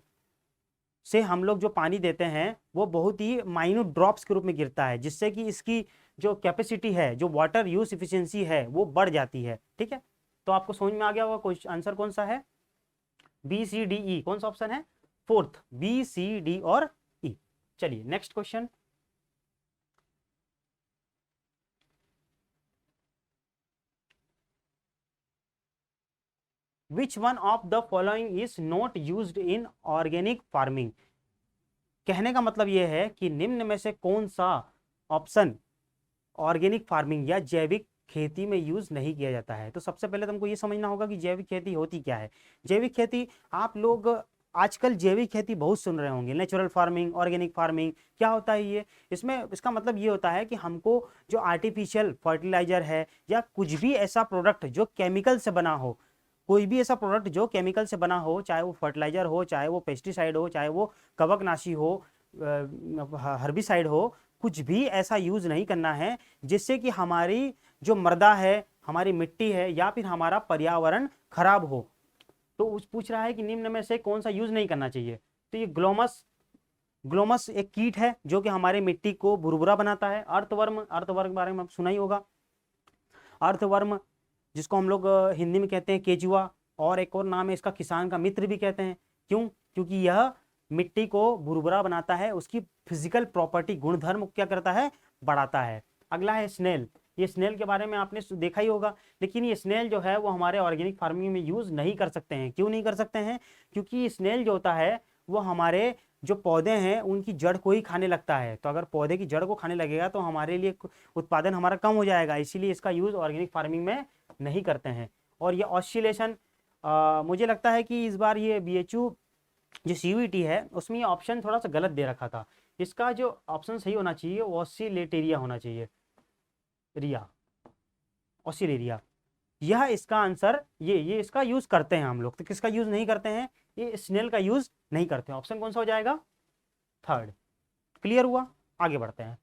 से हम लोग जो पानी देते हैं वो बहुत ही माइन्यूट ड्रॉप्स के रूप में गिरता है, जिससे कि इसकी जो कैपेसिटी है, जो वाटर यूज इफिशियंसी है वो बढ़ जाती है, ठीक है। तो आपको समझ में आ गया होगा आंसर कौन सा है, बी सी डी ई, कौन सा ऑप्शन है, फोर्थ, बी सी डी और ई। चलिए next question, which one of the following is not used in organic farming. कहने का मतलब यह है कि निम्न में से कौन सा ऑप्शन ऑर्गेनिक फार्मिंग या जैविक खेती में यूज नहीं किया जाता है। तो सबसे पहले तुमको ये समझना होगा कि जैविक खेती होती क्या है। जैविक खेती, आप लोग आजकल जैविक खेती बहुत सुन रहे होंगे, नेचुरल फार्मिंग, ऑर्गेनिक फार्मिंग, क्या होता है ये, इसमें इसका मतलब ये होता है कि हमको जो आर्टिफिशियल फर्टिलाइजर है या कुछ भी ऐसा प्रोडक्ट जो केमिकल से बना हो, कोई भी ऐसा प्रोडक्ट जो केमिकल से बना हो, चाहे वो फर्टिलाइजर हो, चाहे वो पेस्टिसाइड हो, चाहे वो कवकनाशी हो, हर्बिसाइड हो, कुछ भी ऐसा यूज नहीं करना है जिससे कि हमारी जो मृदा है, हमारी मिट्टी है या फिर हमारा पर्यावरण खराब हो। तो उस पूछ रहा है कि निम्न में से कौन सा यूज नहीं करना चाहिए। तो ये ग्लोमस, ग्लोमस एक कीट है जो कि हमारे मिट्टी को भुरभुरा बनाता है। अर्थवर्म, अर्थवर्म के बारे में सुना ही होगा, अर्थवर्म जिसको हम लोग हिंदी में कहते हैं केचुआ, और एक और नाम है इसका किसान का मित्र भी कहते हैं। क्यों, क्योंकि यह मिट्टी को भुरभुरा बनाता है, उसकी फिजिकल प्रॉपर्टी गुणधर्म क्या करता है, बढ़ाता है। अगला है स्नेल। ये स्नेल के बारे में आपने देखा ही होगा, लेकिन ये स्नेल जो है वो हमारे ऑर्गेनिक फार्मिंग में यूज नहीं कर सकते हैं। क्यों नहीं कर सकते हैं? क्योंकि स्नेल जो होता है वो हमारे जो पौधे हैं उनकी जड़ को ही खाने लगता है। तो अगर पौधे की जड़ को खाने लगेगा तो हमारे लिए उत्पादन हमारा कम हो जाएगा, इसीलिए इसका यूज ऑर्गेनिक फार्मिंग में नहीं करते हैं। और ये ऑस्सिलेशन, मुझे लगता है कि इस बार ये बीएचयू जो सीयूईटी है उसमें ये ऑप्शन थोड़ा सा गलत दे रखा था। इसका जो ऑप्शन सही होना चाहिए वो ऑस्सिलेटेरिया होना चाहिए, रिया, ऑस्सिलेरिया। यह इसका आंसर, ये इसका यूज करते हैं हम लोग। तो किसका यूज नहीं करते हैं? ये स्नेल का यूज नहीं करते हैं। ऑप्शन कौन सा हो जाएगा? थर्ड। क्लियर हुआ? आगे बढ़ते हैं।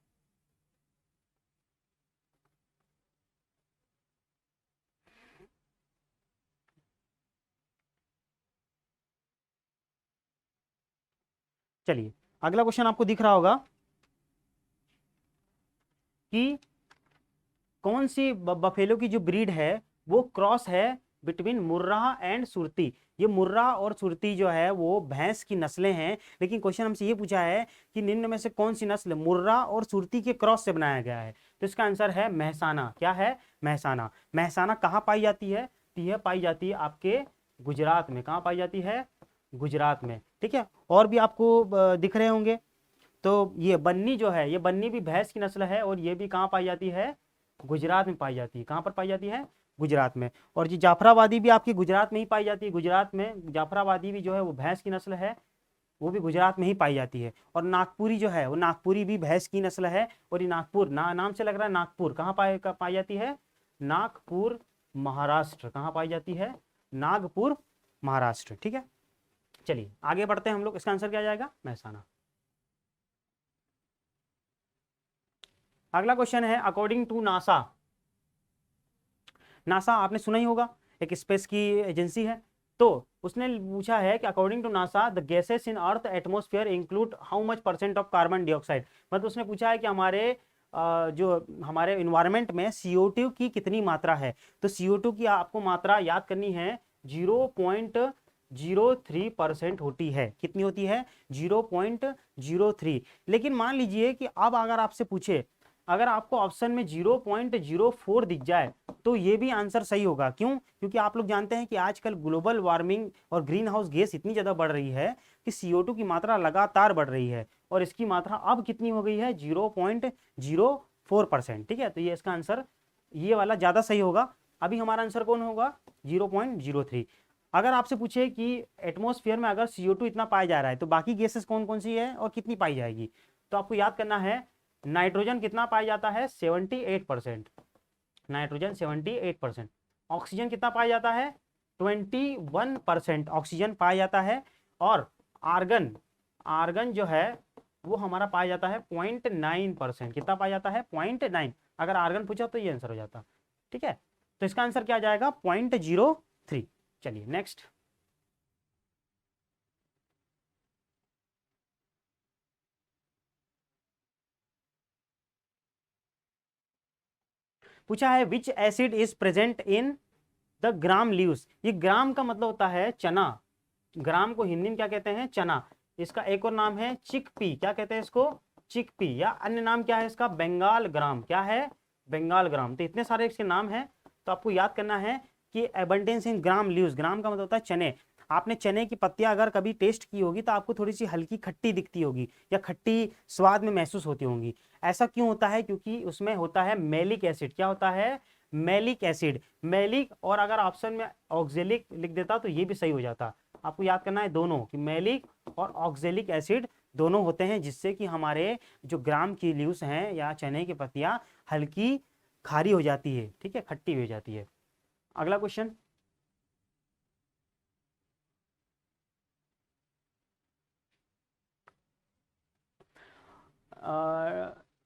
चलिए अगला क्वेश्चन आपको दिख रहा होगा कि कौन सी बफेलो की जो ब्रीड है वो क्रॉस है बिटवीन मुर्रा एंड सुरती। ये मुर्रा और सुरती जो है वो भैंस की नस्लें हैं, लेकिन क्वेश्चन हमसे ये पूछा है कि निम्न में से कौन सी नस्ल मुर्रा और सुरती के क्रॉस से बनाया गया है। तो इसका आंसर है महसाना। क्या है? महसाना। महसाना कहाँ पाई जाती है? तो यह पाई जाती है आपके गुजरात में। कहाँ पाई जाती है? गुजरात में। ठीक है, और भी आपको दिख रहे होंगे। तो ये बन्नी जो है, ये बन्नी भी भैंस की नस्ल है और ये भी कहाँ पाई जाती है? गुजरात में पाई जाती है। कहाँ पर पाई जाती है? गुजरात में। और ये जाफराबादी भी आपकी गुजरात में ही पाई जाती है। गुजरात में जाफराबादी भी जो है वो भैंस की नस्ल है, वो भी गुजरात में ही पाई जाती है। और नागपुरी जो है वो नागपुरी भी भैंस की नस्ल है। और ये नागपुर नाम से लग रहा है नागपुर, कहाँ पाई जाती है? नागपुर महाराष्ट्र। कहाँ पाई जाती है? नागपुर महाराष्ट्र। ठीक है, चलिए आगे बढ़ते हैं हम लोग। इसका आंसर क्या जाएगा? महसाना। अगला क्वेश्चन है अकॉर्डिंग टू नासा। नासा आपने सुना ही होगा, एक स्पेस की एजेंसी है। तो उसने पूछा है कि according to NASA the gases in earth atmosphere include how much percent of carbon dioxide. मतलब उसने पूछा है कि हमारे जो हमारे इन्वायरमेंट में CO2 की कितनी मात्रा है। तो CO2 की आपको मात्रा याद करनी है, 0.03% होती है। कितनी होती है? 0.03। लेकिन मान लीजिए कि अब अगर आपसे पूछे, अगर आपको ऑप्शन में 0.04 दिख जाए तो ये भी आंसर सही होगा। क्यों? क्योंकि आप लोग जानते हैं कि आजकल ग्लोबल वार्मिंग और ग्रीन हाउस गैस इतनी ज्यादा बढ़ रही है कि CO2 की मात्रा लगातार बढ़ रही है और इसकी मात्रा अब कितनी हो गई है? 0.04%। ठीक है, तो ये इसका आंसर, ये वाला ज्यादा सही होगा। अभी हमारा आंसर कौन होगा? 0.03। अगर आपसे पूछे कि एटमॉस्फेयर में अगर CO2 इतना पाया जा रहा है तो बाकी गैसेस कौन कौन सी है और कितनी पाई जाएगी, तो आपको याद करना है नाइट्रोजन कितना पाया जाता है? 78%। नाइट्रोजन 78%। ऑक्सीजन कितना पाया जाता है? 21% ऑक्सीजन पाया जाता है। और आर्गन, आर्गन जो है वो हमारा पाया जाता है 0.9%। कितना पाया जाता है? 0.9। अगर आर्गन पूछा तो ये आंसर हो जाता। ठीक है, तो इसका आंसर क्या जाएगा? 0.03। चलिए नेक्स्ट। पूछा है विच acid is present in the gram leaves. ये ग्राम का मतलब होता है चना। ग्राम को हिंदी में क्या कहते हैं? चना। इसका एक और नाम है चिकपी। क्या कहते हैं इसको? चिकपी। या अन्य नाम क्या है इसका? बंगाल ग्राम। क्या है? बंगाल ग्राम। तो इतने सारे इसके नाम हैं, तो आपको याद करना है कि एबंडेंस इन ग्राम लीव्स, ग्राम का मतलब होता है चने। आपने चने की पत्तियां अगर कभी टेस्ट की होगी तो आपको थोड़ी सी हल्की खट्टी दिखती होगी या खट्टी स्वाद में महसूस होती होंगी। ऐसा क्यों होता है? क्योंकि उसमें होता है मैलिक एसिड। क्या होता है? Malic acid. मैलिक, और अगर ऑप्शन में ऑक्जेलिक लिख देता तो ये भी सही हो जाता। आपको याद करना है दोनों, कि मैलिक और ऑक्जेलिक एसिड दोनों होते हैं, जिससे कि हमारे जो ग्राम की लीव्स हैं या चने की पत्तियां हल्की खारी हो जाती है। ठीक है, खट्टी हो जाती है। अगला question.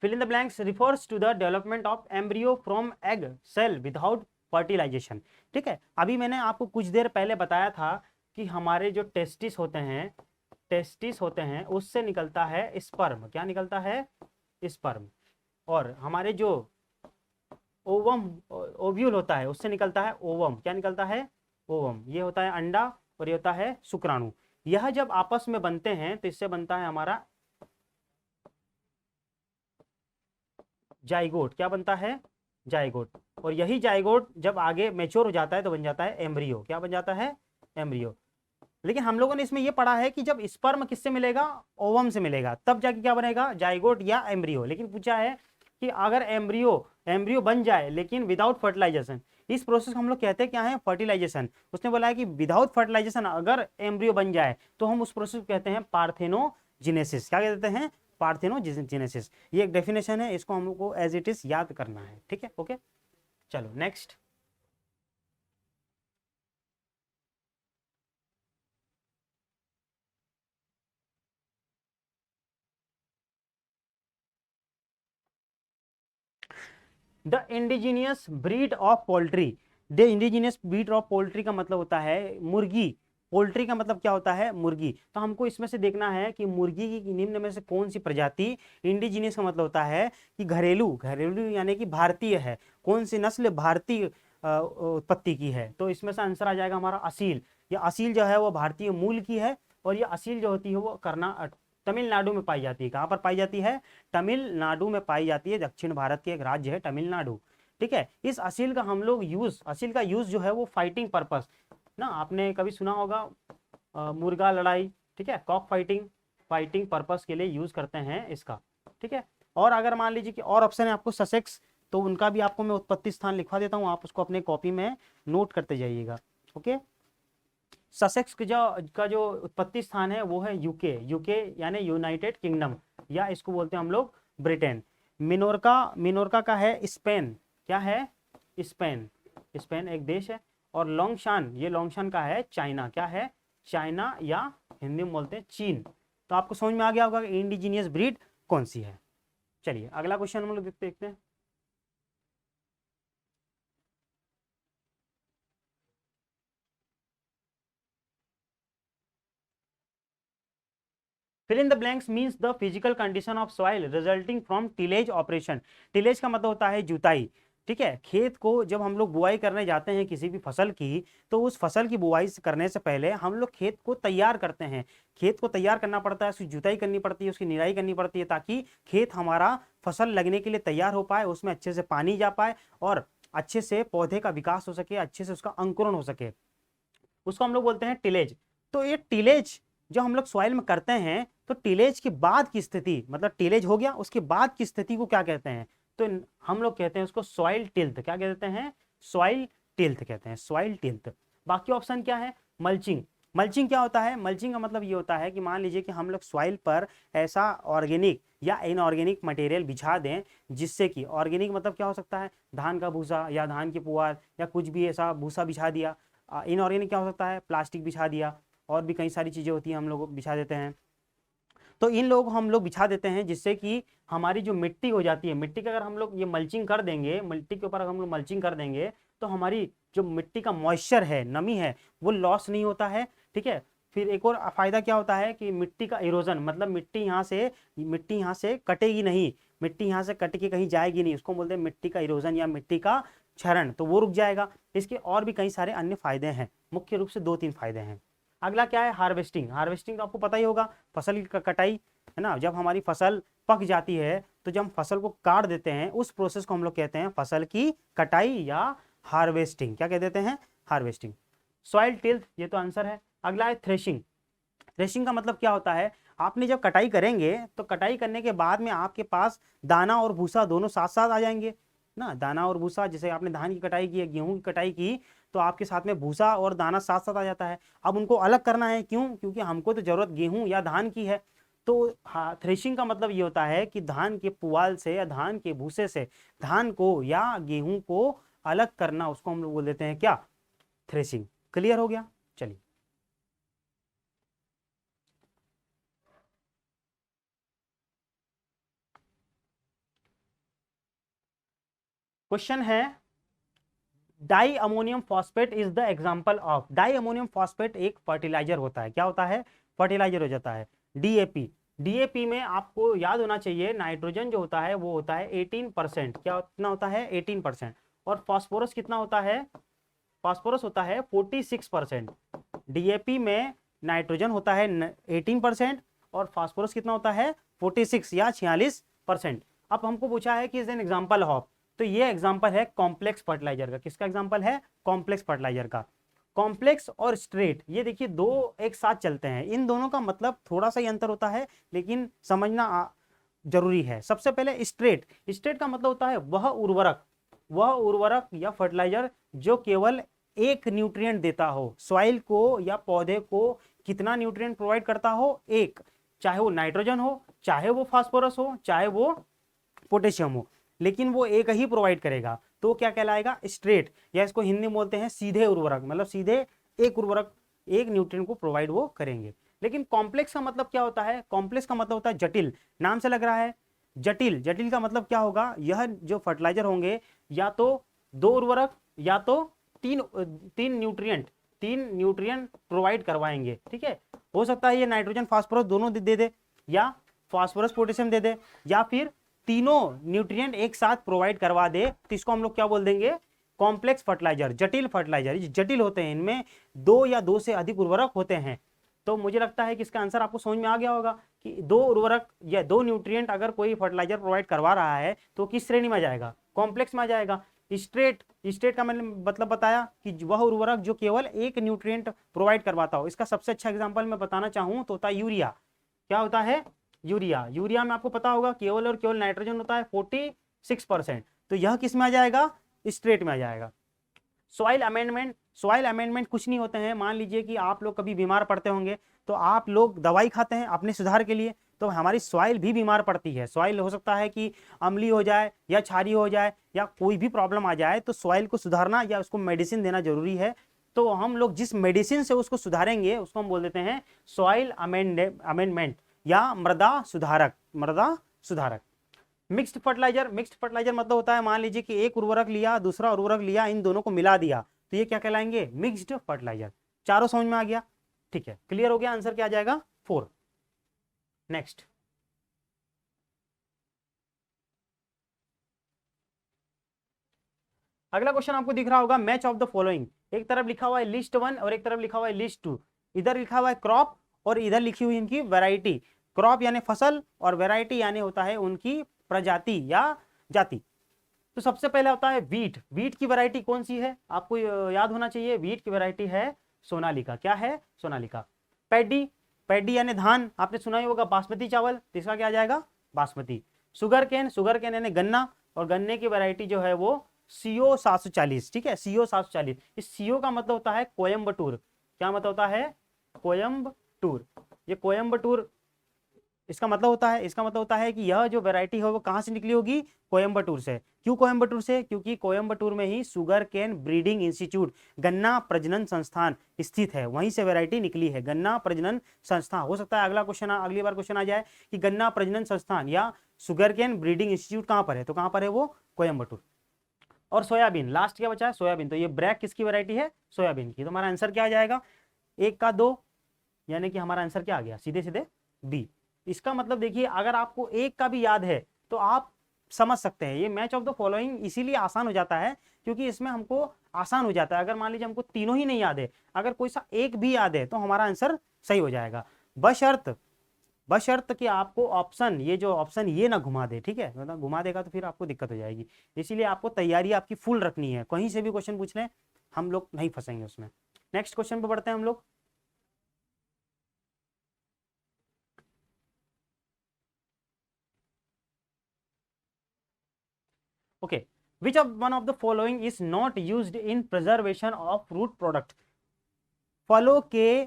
fill in the blanks refers to the development of embryo from egg cell without fertilization। ठीक है, अभी मैंने आपको कुछ देर पहले बताया था कि हमारे जो टेस्टिस होते हैं, टेस्टिस होते हैं उससे निकलता है स्पर्म। क्या निकलता है? स्पर्म। और हमारे जो ओवम, ओव्यूल होता है उससे निकलता है ओवम। क्या निकलता है? ओवम। ये होता है अंडा और ये होता है शुक्राणु। यह जब आपस में बनते हैं तो इससे बनता है हमारा जाइगोट। क्या बनता है? जाइगोट। और यही जाइगोट जब आगे मैच्योर हो जाता है तो बन जाता है एम्ब्रियो। क्या बन जाता है? एम्ब्रियो। लेकिन हम लोगों ने इसमें यह पढ़ा है कि जब स्पर्म किससे मिलेगा? ओवम से मिलेगा, तब जाके क्या बनेगा? जाइगोट या एम्ब्रियो। लेकिन पूछा है कि अगर एम्ब्रियो एम्ब्रियो बन जाए लेकिन विदाउट फर्टिलाइजेशन, इस प्रोसेस को हम लोग कहते हैं क्या है? फर्टिलाइजेशन। उसने बोला है कि विदाउट फर्टिलाइजेशन अगर एम्ब्रियो बन जाए तो हम उस प्रोसेस को कहते हैं पार्थेनोजेनेसिस। क्या कहते हैं? पार्थेनोजेनेसिस। ये एक डेफिनेशन है, इसको हमको एज इट इज याद करना है। ठीक है, ओके, चलो next. The indigenous breed of poultry. The indigenous breed of poultry का मतलब होता है मुर्गी। पोल्ट्री का मतलब क्या होता है? मुर्गी। तो हमको इसमें से देखना है कि मुर्गी की निम्न में से कौन सी प्रजाति, इंडिजीनियस का मतलब होता है कि घरेलू, घरेलू यानी कि भारतीय है, कौन सी नस्ल भारतीय उत्पत्ति की है। तो इसमें से आंसर आ जाएगा हमारा असील। ये असील जो है वो भारतीय मूल की है, और ये असील जो होती है वो तमिलनाडु में पाई जाती है। कहाँ पर पाई जाती है? तमिलनाडु में पाई जाती है। दक्षिण भारत के एक राज्य है तमिलनाडु। ठीक है, इस असील का हम लोग असील का यूज जो है वो फाइटिंग पर्पस ना, आपने कभी सुना होगा मुर्गा लड़ाई, ठीक है, कॉक फाइटिंग, फाइटिंग पर्पस के लिए यूज करते हैं इसका। ठीक है, और अगर मान लीजिए कि और ऑप्शन है आपको ससेक्स, तो उनका भी आपको मैं उत्पत्ति स्थान लिखवा देता हूँ, आप उसको अपने कॉपी में नोट करते जाइएगा। ओके, ससेक्स का जो उत्पत्ति स्थान है वो है यूके। यूके यानी यूनाइटेड किंगडम, या इसको बोलते हैं हम लोग ब्रिटेन। मिनोरका, मिनोरका का है स्पेन। क्या है? स्पेन। स्पेन एक देश है। और लोंगशान, ये लोंगशान का है चाइना। क्या है? चाइना, या हिंदी में बोलते हैं चीन। तो आपको समझ में आ गया होगा कि इंडिजीनियस ब्रीड कौन सी है। चलिए अगला क्वेश्चन हम लोग देखते हैं। Fill in the blanks means the physical condition of soil resulting from tillage operation. Tillage का मतलब होता है जुताई। ठीक है, खेत को जब हम लोग बुआई करने जाते हैं किसी भी फसल की, तो उस फसल की बुआई करने से पहले हम लोग खेत को तैयार करते हैं। खेत को तैयार करना पड़ता है, उसकी जुताई करनी पड़ती है, उसकी निराई करनी पड़ती है, ताकि खेत हमारा फसल लगने के लिए तैयार हो पाए, उसमें अच्छे से पानी जा पाए और अच्छे से पौधे का विकास हो सके, अच्छे से उसका अंकुरण हो सके। उसको हम लोग बोलते हैं टिलेज। तो ये टिलेज जो हम लोग सॉइल में करते हैं, तो टिलेज के बाद की स्थिति, मतलब टिलेज हो गया उसके बाद की स्थिति को क्या कहते हैं? तो हम लोग कहते हैं उसको सॉइल टिल्थ। क्या कहते हैं? सॉइल टिल्थ कहते हैं, सॉइल टिल्थ। बाकी ऑप्शन क्या है? मल्चिंग। मल्चिंग क्या होता है? मल्चिंग का मतलब ये होता है कि मान लीजिए कि हम लोग सॉइल पर ऐसा ऑर्गेनिक या इनऑर्गेनिक मटेरियल बिछा दें, जिससे कि ऑर्गेनिक मतलब क्या हो सकता है? धान का भूसा या धान की पुआल या कुछ भी ऐसा भूसा बिछा दिया। इनऑर्गेनिक क्या हो सकता है? प्लास्टिक बिछा दिया, और भी कई सारी चीज़ें होती हैं हम लोग बिछा देते हैं। तो इन लोगों को हम लोग बिछा देते हैं, जिससे कि हमारी जो मिट्टी हो जाती है, मिट्टी का अगर हम लोग ये मल्चिंग कर देंगे, मिट्टी के ऊपर हम लोग मल्चिंग कर देंगे, तो हमारी जो मिट्टी का मॉइस्चर है, नमी है, वो लॉस नहीं होता है। ठीक है, फिर एक और फायदा क्या होता है कि मिट्टी का इरोजन, मतलब मिट्टी यहाँ से कटेगी नहीं, मिट्टी यहाँ से कट के कहीं जाएगी नहीं, उसको बोलते हैं मिट्टी का इरोजन या मिट्टी का क्षरण, तो वो रुक जाएगा। इसके और भी कई सारे अन्य फायदे हैं, मुख्य रूप से 2-3 फायदे हैं। अगला क्या है? हार्वेस्टिंग। हार्वेस्टिंग तो आपको पता ही होगा, फसल की कटाई है ना। जब हमारी फसल पक जाती है, तो जब हम फसल को काट देते हैं, उस प्रोसेस को हम लोग कहते हैं फसल की कटाई या हार्वेस्टिंग। क्या कह देते हैं? हार्वेस्टिंग। सॉइल टिल्थ, ये तो आंसर है। अगला है थ्रेशिंग। थ्रेशिंग का मतलब क्या होता है? आपने जब कटाई करेंगे, तो कटाई करने के बाद में आपके पास दाना और भूसा दोनों साथ साथ आ जाएंगे ना। दाना और भूसा, जैसे आपने धान की कटाई की है, गेहूं की कटाई की, तो आपके साथ में भूसा और दाना साथ साथ आ जाता है। अब उनको अलग करना है, क्यों? क्योंकि हमको तो जरूरत गेहूं या धान की है। तो थ्रेशिंग का मतलब ये होता है कि धान के पुआल से या धान के भूसे से धान को या गेहूं को अलग करना, उसको हम लोग बोल देते हैं क्या? थ्रेशिंग। क्लियर हो गया? चलिए क्वेश्चन है, di ammonium phosphate is the example of. Di ammonium phosphate एक फर्टिलाइजर होता है। क्या होता है? फर्टिलाइजर हो जाता है। डीएपी, डीएपी में आपको याद होना चाहिए, नाइट्रोजन जो होता है वो होता है 18%। क्या कितना होता है? 18%। और फास्फोरस कितना होता है? फास्फोरस होता है 46%। डीएपी में नाइट्रोजन होता है 18% और फास्फोरस कितना होता है 46 या 46%। अब हमको पूछा है कि इज एन एग्जाम्पल ऑफ, तो ये एग्जाम्पल है कॉम्प्लेक्स फर्टिलाइजर का। किसका एग्जाम्पल है? कॉम्प्लेक्स फर्टिलाइजर का। कॉम्प्लेक्स और स्ट्रेट, ये देखिए दो एक साथ चलते हैं, इन दोनों का मतलब थोड़ा सा ही अंतर होता है, लेकिन समझना जरूरी है। सबसे पहले स्ट्रेट, स्ट्रेट का मतलब होता है वह उर्वरक या फर्टिलाइजर जो केवल एक न्यूट्रिएंट देता हो, सॉइल को या पौधे को कितना न्यूट्रिएंट प्रोवाइड करता हो? एक, चाहे वो नाइट्रोजन हो, चाहे वो फास्फोरस हो, चाहे वो पोटेशियम हो, लेकिन वो एक ही प्रोवाइड करेगा, तो क्या कहलाएगा? स्ट्रेट, या इसको हिंदी में बोलते हैं सीधे उर्वरक, मतलब सीधे एक उर्वरक एक न्यूट्रिएंट को प्रोवाइड वो करेंगे। लेकिन कॉम्प्लेक्स का मतलब क्या होता है? कॉम्प्लेक्स का मतलब होता है जटिल, नाम से लग रहा है जटिल। जटिल का मतलब क्या होगा? यह जो फर्टिलाइजर होंगे या तो दो उर्वरक या तो तीन न्यूट्रिएंट प्रोवाइड करवाएंगे, ठीक है। हो सकता है ये नाइट्रोजन फास्फोरस दोनों दे दे, या फास्फोरस पोटेशियम दे दे, या फिर तीनों न्यूट्रिएंट एक साथ प्रोवाइड करवा दे, तो इसको हम लोग क्या बोल देंगे? कॉम्प्लेक्स फर्टिलाइजर, जटिल फर्टिलाइजर। जटिल होते हैं, इनमें दो या दो से अधिक उर्वरक होते हैं। तो मुझे लगता है कि इसका आंसर आपको समझ में आ गया होगा कि दो उर्वरक या दो न्यूट्रिएंट अगर कोई फर्टिलाइजर प्रोवाइड करवा रहा है तो किस श्रेणी में आ जाएगा? कॉम्प्लेक्स में आ जाएगा। स्ट्रेट का मैंने मतलब बताया कि वह उर्वरक जो केवल एक न्यूट्रिएंट प्रोवाइड करवाता हो। इसका सबसे अच्छा एग्जांपल मैं बताना चाहूं तो होता है यूरिया। क्या होता है? यूरिया में आपको पता होगा केवल और केवल नाइट्रोजन होता है 46%, तो यह किस में आ जाएगा? स्ट्रेट में आ जाएगा। सॉइल अमेंडमेंट कुछ नहीं होते हैं। मान लीजिए कि आप लोग कभी बीमार पड़ते होंगे, तो आप लोग दवाई खाते हैं अपने सुधार के लिए, तो हमारी सॉइल भी बीमार पड़ती है। सॉइल हो सकता है कि अम्लीय हो जाए या क्षारीय हो जाए या कोई भी प्रॉब्लम आ जाए, तो सॉइल को सुधारना या उसको मेडिसिन देना जरूरी है। तो हम लोग जिस मेडिसिन से उसको सुधारेंगे उसको हम बोल देते हैं सॉइल अमेंडमेंट या मृदा सुधारक। मिक्स्ड फर्टिलाइजर मतलब होता है, मान लीजिए कि एक उर्वरक लिया दूसरा उर्वरक लिया, इन दोनों को मिला दिया, तो ये क्या कहलाएंगे? Mixed fertiliser. चारों समझ में आ गया? ठीक है, क्लियर हो गया। आंसर क्या आ जाएगा? 4। नेक्स्ट, अगला क्वेश्चन आपको दिख रहा होगा, मैच ऑफ द फॉलोइंग। एक तरफ लिखा हुआ है लिस्ट 1 और एक तरफ लिखा हुआ है लिस्ट 2। इधर लिखा हुआ है क्रॉप और इधर लिखी हुई इनकी वैरायटी। क्रॉप यानी फसल और वैरायटी यानी होता है उनकी प्रजाति या जाति। तो सबसे पहले होता है वीट की वैरायटी कौन सी है? आपको याद होना चाहिए, वीट की वैरायटी है सोनालिका। क्या है? सोनालिका। पैडी यानी धान, आपने सुना ही होगा बासमती चावल, तो इसका क्या आ जाएगा? बासमती। शुगर केन यानी गन्ना, और गन्ने की वैरायटी जो है वो CO 740। ठीक है, CO 740। इस CO का मतलब होता है कोयम्बटूर। क्या मतलब होता है? कोयम्बटूर। ये कोयम्बटूर इसका मतलब होता है कि यह जो वैरायटी है वो कहाँ से निकली होगी? कोयम्बटूर से। क्यों कोयम्बटूर से? क्योंकि कोयम्बटूर में ही शुगर केन ब्रीडिंग इंस्टीट्यूट, गन्ना प्रजनन संस्थान स्थित है, वहीं से वैरायटी निकली है, गन्ना प्रजनन संस्थान। हो सकता है अगली बार क्वेश्चन आ जाए कि गन्ना प्रजनन संस्थान या शुगर केन ब्रीडिंग इंस्टीट्यूट कहाँ पर है, तो कहाँ पर है वो? कोयम्बटूर। और सोयाबीन, लास्ट क्या बचा है? सोयाबीन। तो ये ब्रैक किसकी वैरायटी है? सोयाबीन की। तो हमारा आंसर क्या आ जाएगा? 1 का 2, यानी कि हमारा आंसर क्या आ गया? सीधे सीधे बी। इसका मतलब देखिए, अगर आपको एक का भी याद है तो आप समझ सकते हैं। ये मैच ऑफ द फॉलोइंग इसीलिए आसान हो जाता है क्योंकि इसमें हमको आसान हो जाता है। अगर मान लीजिए हमको तीनों ही नहीं याद है, अगर कोई सा एक भी याद है तो हमारा आंसर सही हो जाएगा, बशर्त कि आपको ऑप्शन ये ना घुमा दे। ठीक है, मतलब घुमा देगा तो फिर आपको दिक्कत हो जाएगी। इसीलिए आपको तैयारी आपकी फुल रखनी है, कहीं से भी क्वेश्चन पूछ लें हम लोग नहीं फंसेंगे उसमें। नेक्स्ट क्वेश्चन पे बढ़ते हैं हम लोग। Okay, which of one of the following is not used in preservation of fruit product? फलों के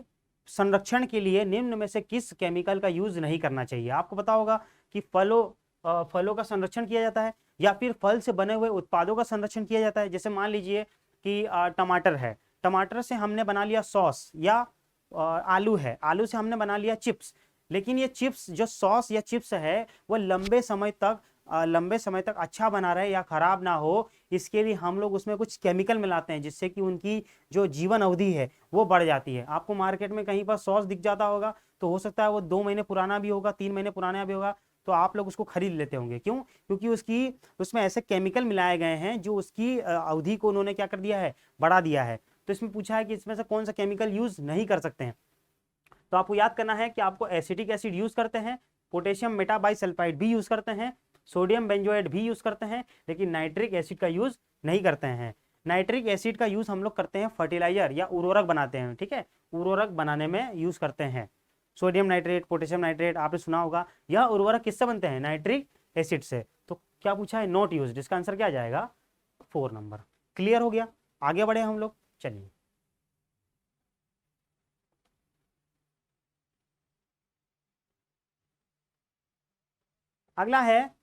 संरक्षण के लिए निम्न में से किस केमिकल का यूज नहीं करना चाहिए? आपको पता होगा कि फलों का संरक्षण किया जाता है या फिर फल से बने हुए उत्पादों का संरक्षण किया जाता है। जैसे मान लीजिए कि टमाटर है, टमाटर से हमने बना लिया सॉस, या आलू है, आलू से हमने बना लिया चिप्स। लेकिन ये चिप्स जो सॉस या चिप्स है वो लंबे समय तक अच्छा बना रहे या खराब ना हो, इसके लिए हम लोग उसमें कुछ केमिकल मिलाते हैं जिससे कि उनकी जो जीवन अवधि है वो बढ़ जाती है। आपको मार्केट में कहीं पर सॉस दिख जाता होगा, तो हो सकता है वो 2 महीने पुराना भी होगा, 3 महीने पुराना भी होगा, तो आप लोग उसको खरीद लेते होंगे। क्यों? क्योंकि उसमें ऐसे केमिकल मिलाए गए हैं जो उसकी अवधि को उन्होंने क्या कर दिया है? बढ़ा दिया है। तो इसमें पूछा है कि इसमें से कौन सा केमिकल यूज नहीं कर सकते हैं। तो आपको याद करना है कि आपको एसिटिक एसिड यूज करते हैं, पोटेशियम मेटाबाइसल्फाइड भी यूज करते हैं, सोडियम बेंजोएट भी यूज करते हैं, लेकिन नाइट्रिक एसिड का यूज नहीं करते हैं। नाइट्रिक एसिड का यूज हम लोग करते हैं फर्टिलाइजर या उर्वरक बनाते हैं, ठीक है, उर्वरक बनाने में यूज करते हैं। सोडियम नाइट्रेट, पोटेशियम नाइट्रेट आपने सुना होगा, यह उर्वरक किससे बनते हैं? नाइट्रिक एसिड से। तो क्या पूछा है? नॉट यूज्ड, इसका आंसर क्या आ जाएगा? 4 नंबर। क्लियर हो गया? आगे बढ़े हम लोग, चलिए। अगला है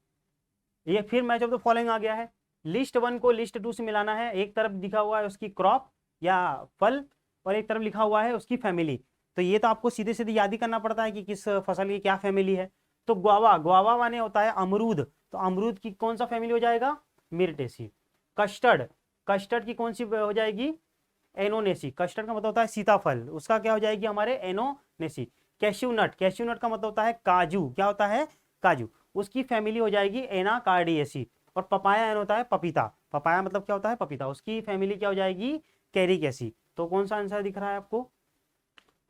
ये फिर मैच ऑफ द फॉलोइंग आ गया है। लिस्ट 1 को लिस्ट 2 से मिलाना है। एक तरफ लिखा हुआ है उसकी क्रॉप या फल, और एक तरफ लिखा हुआ है उसकी फैमिली। तो ये तो आपको सीधे सीधे याद ही करना पड़ता है कि किस फसल की क्या फैमिली है। तो गुआवा, गुआवा माने होता है अमरूद, तो अमरूद की कौन सा फैमिली हो जाएगा? मिर्टेसी। कस्टर्ड, कस्टर्ड की कौन सी हो जाएगी? एनोनेसी। कस्टर्ड का मतलब होता है सीताफल, उसका क्या हो जाएगी? हमारे एनोनेसी। कैश्यू नट, कैश्यू नट का मतलब होता है काजू, क्या होता है? काजू, उसकी फैमिली हो जाएगी एनाकार्डियेसी। और पपाया एन होता है पपीता, पपाया मतलब क्या होता है? पपीता, उसकी फैमिली क्या हो जाएगी? कैरिकेसी। तो कौन सा आंसर दिख रहा है आपको?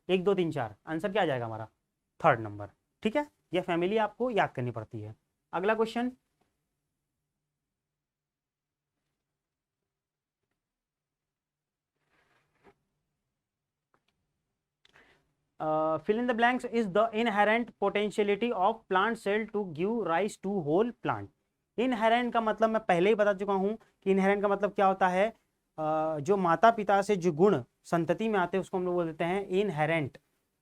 1 2 3 4, आंसर क्या आ जाएगा हमारा? 3rd number. ठीक है, यह फैमिली आपको याद करनी पड़ती है। अगला question, fill in the blanks is the inherent potentiality of plant cell to give rise to whole plant। Inherent का मतलब मैं पहले ही बता चुका हूं कि इनहेरेंट का मतलब क्या होता है? जो माता पिता से जो गुण संतति में आते हैं उसको हम लोग बोल देते हैं इनहेरेंट।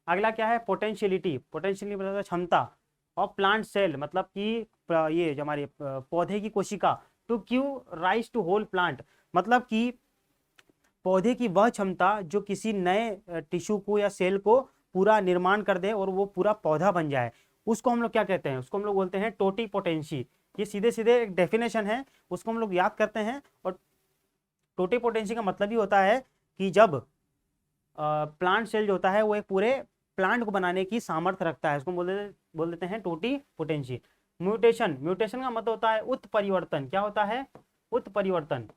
अगला क्या है? पोटेंशियलिटी, पोटेंशियलिटी मतलब है क्षमता। और प्लांट सेल मतलब कि ये जो हमारे पौधे की कोशिका, to give rise to whole plant मतलब कि पौधे की वह क्षमता जो किसी नए टिश्यू को या सेल को पूरा निर्माण कर दे और वो पूरा पौधा बन जाए, उसको हम लोग क्या कहते हैं? उसको हम लोग बोलते हैं टोटी पोटेंशी। ये सीधे सीधे एक डेफिनेशन है, उसको हम लोग याद करते हैं। और टोटी पोटेंशी का मतलब ही होता है कि जब प्लांट सेल जो होता है वो एक पूरे प्लांट को बनाने की सामर्थ्य रखता है, उसको बोल देते हैं टोटी पोटेंशी। म्यूटेशन, म्यूटेशन का मतलब होता है उत्परिवर्तन। क्या होता है? उत्परिवर्तन,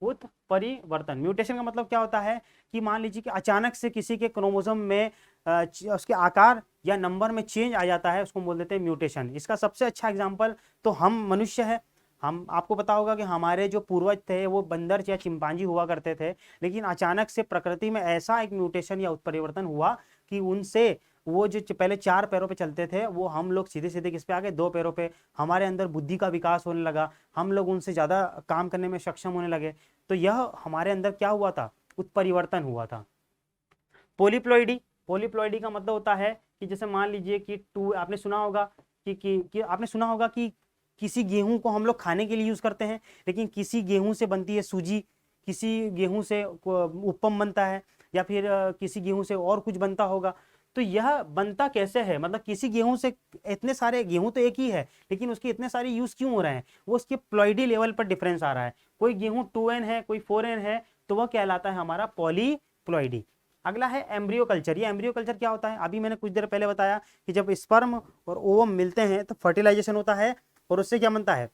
उत्परिवर्तन। म्यूटेशन का मतलब क्या होता है कि मान लीजिए कि अचानक से किसी के क्रोमोसोम में उसके आकार या नंबर में चेंज आ जाता है, उसको बोल देते हैं म्यूटेशन। इसका सबसे अच्छा एग्जांपल तो हम मनुष्य है। हम, आपको पता होगा कि हमारे जो पूर्वज थे वो बंदर या चिंपांजी हुआ करते थे, लेकिन अचानक से प्रकृति में ऐसा एक म्यूटेशन या उत्परिवर्तन हुआ कि उनसे वो जो पहले 4 पैरों पे चलते थे वो हम लोग सीधे सीधे किस पे आ गए? 2 पैरों पे। हमारे अंदर बुद्धि का विकास होने लगा, हम लोग उनसे ज़्यादा काम करने में सक्षम होने लगे। तो यह हमारे अंदर क्या हुआ था? उत्परिवर्तन हुआ था। पोलीप्लॉइडी, पोलीप्लॉइडी का मतलब होता है कि जैसे मान लीजिए कि आपने सुना होगा कि आपने सुना होगा कि किसी गेहूं को हम लोग खाने के लिए यूज करते हैं, लेकिन किसी गेहूं से बनती है सूजी, किसी गेहूं से उपम बनता है, या फिर किसी गेहूं से और कुछ बनता होगा। तो यह बनता कैसे है? मतलब किसी गेहूं से, इतने सारे गेहूं तो एक ही है लेकिन उसके इतने सारे यूज क्यों हो रहे हैं? वो उसके प्लॉइडी लेवल पर डिफरेंस आ रहा है। कोई गेहूं 2n है, कोई 4n है, तो वह कहलाता है हमारा पॉलीप्लॉइडी। अगला है एम्ब्रियो कल्चर। ये एम्ब्रियो कल्चर क्या होता है? अभी मैंने कुछ देर पहले बताया कि जब स्पर्म और ओवम मिलते हैं तो फर्टिलाइजेशन होता है और उससे क्या बनता है?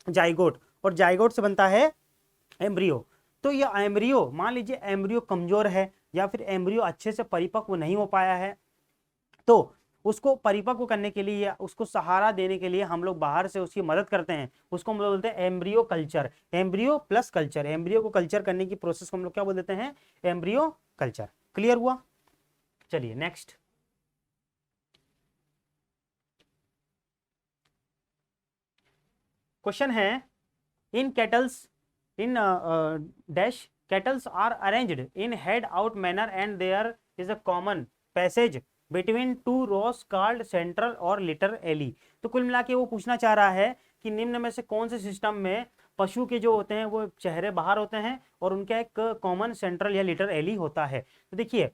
जाइगोट, और जाइगोट से बनता है एम्ब्रियो। तो ये एम्ब्रियो, मान लीजिए एम्ब्रियो कमजोर है या फिर एम्ब्रियो अच्छे से परिपक्व नहीं हो पाया है, तो उसको परिपक्व करने के लिए या उसको सहारा देने के लिए हम लोग बाहर से उसकी मदद करते हैं, उसको हम लोग बोलते हैं embryo culture. Embryo plus culture, embryo को कल्चर करने की प्रोसेस को हम लोग क्या बोल देते हैं? Embryo culture. क्लियर हुआ? चलिए नेक्स्ट। क्वेश्चन है, in cattles, in dash cattles are arranged in head out manner and there is a common passage between 2 rows called central और लिटर एली। तो कुल मिला के वो पूछना चाह रहा है कि निम्न में से कौन से सिस्टम में पशु के जो होते हैं वो चेहरे बाहर होते हैं और उनका एक कॉमन सेंट्रल या लिटर एली होता है। तो देखिए,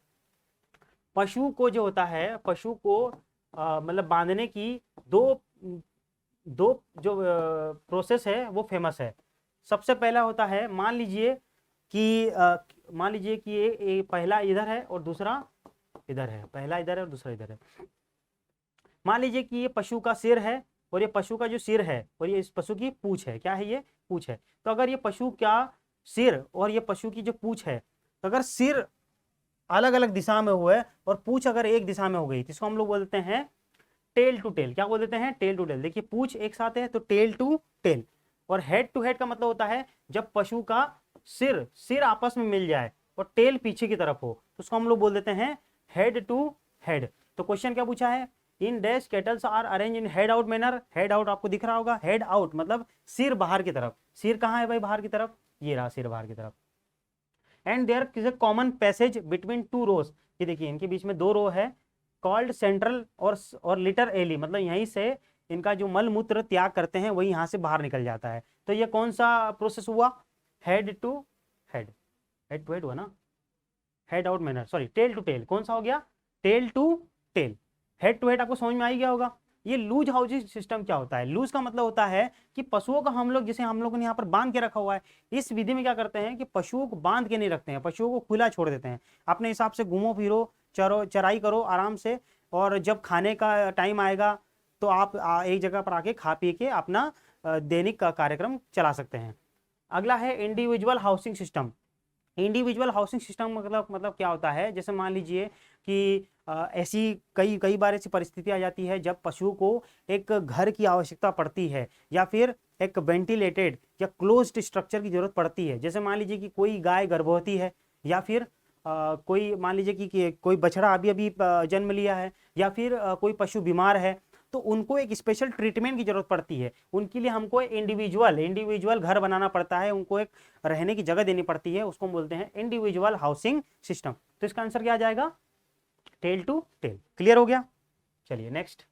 पशु को जो होता है, पशु को मतलब बांधने की दो दो जो प्रोसेस है वो फेमस है। सबसे पहला होता है, मान लीजिए कि ये पहला इधर है और दूसरा इधर है, पहला इधर है और दूसरा इधर है। मान लीजिए कि ये पशु का सिर है और ये पशु का जो सिर है और ये इस पशु की पूंछ है। क्या है? ये पूंछ है। तो अगर ये पशु का सिर और ये पशु की जो पूंछ है, तो अगर सिर अलग अलग दिशा में हुए और पूछ अगर एक दिशा में हो गई तो इसको हम लोग बोल देते हैं टेल टू टेल। क्या बोल देते हैं? Tail to tail. देखिए पूछ एक साथ है तो टेल टू टेल, और हेड टू हेड का मतलब होता है जब पशु का सिर सिर आपस में मिल जाए और टेल पीछे की तरफ हो तो उसको हम लोग बोल देते हैं हेड टू हेड। तो क्वेश्चन क्या पूछा है? In dash cattles are arrange in head out manner. Head out आपको दिख रहा होगा, हेड आउट मतलब सिर बाहर की तरफ। सिर कहाँ है भाई? बाहर की तरफ, ये रहा सिर बाहर की तरफ। And there is a common passage between two rows. ये देखिए इनके बीच में दो रो है, कॉल्ड सेंट्रल और लिटर एली, मतलब यहीं से इनका जो मल मूत्र त्याग करते हैं वही यहाँ से बाहर निकल जाता है। तो ये कौन सा प्रोसेस हुआ? Head to head. Head to head हुआ ना, head out manner, sorry tail to tail. कौन सा हो गया? Tail to tail. Head to head आपको समझ में आ गया होगा। ये लूज हाउसिंग सिस्टम क्या होता है? लूज का मतलब होता है कि पशुओं का हम लोग, जैसे हम लोगों ने यहाँ पर बांध के रखा हुआ है, इस विधि में क्या करते हैं कि पशुओं को बांध के नहीं रखते हैं, पशुओं को खुला छोड़ देते हैं। अपने हिसाब से घूमो फिरो, चरो चराई करो आराम से, और जब खाने का टाइम आएगा तो आप एक जगह पर आके खा पी के अपना दैनिक का कार्यक्रम चला सकते हैं। अगला है individual housing system. Individual housing system मतलब क्या होता है? जैसे मान लीजिए कि ऐसी कई कई बार ऐसी परिस्थिति आ जाती है जब पशुओं को एक घर की आवश्यकता पड़ती है, या फिर एक वेंटिलेटेड या क्लोज्ड स्ट्रक्चर की जरूरत पड़ती है। जैसे मान लीजिए कि कोई गाय गर्भवती है, या फिर कोई मान लीजिए कि कोई बछड़ा अभी अभी जन्म लिया है, या फिर कोई पशु बीमार है, तो उनको एक स्पेशल ट्रीटमेंट की जरूरत पड़ती है। उनके लिए हमको इंडिविजुअल इंडिविजुअल घर बनाना पड़ता है, उनको एक रहने की जगह देनी पड़ती है, उसको हम बोलते हैं इंडिविजुअल हाउसिंग सिस्टम। तो इसका आंसर क्या आ जाएगा? Tell to tell. क्लियर हो गया? चलिए next,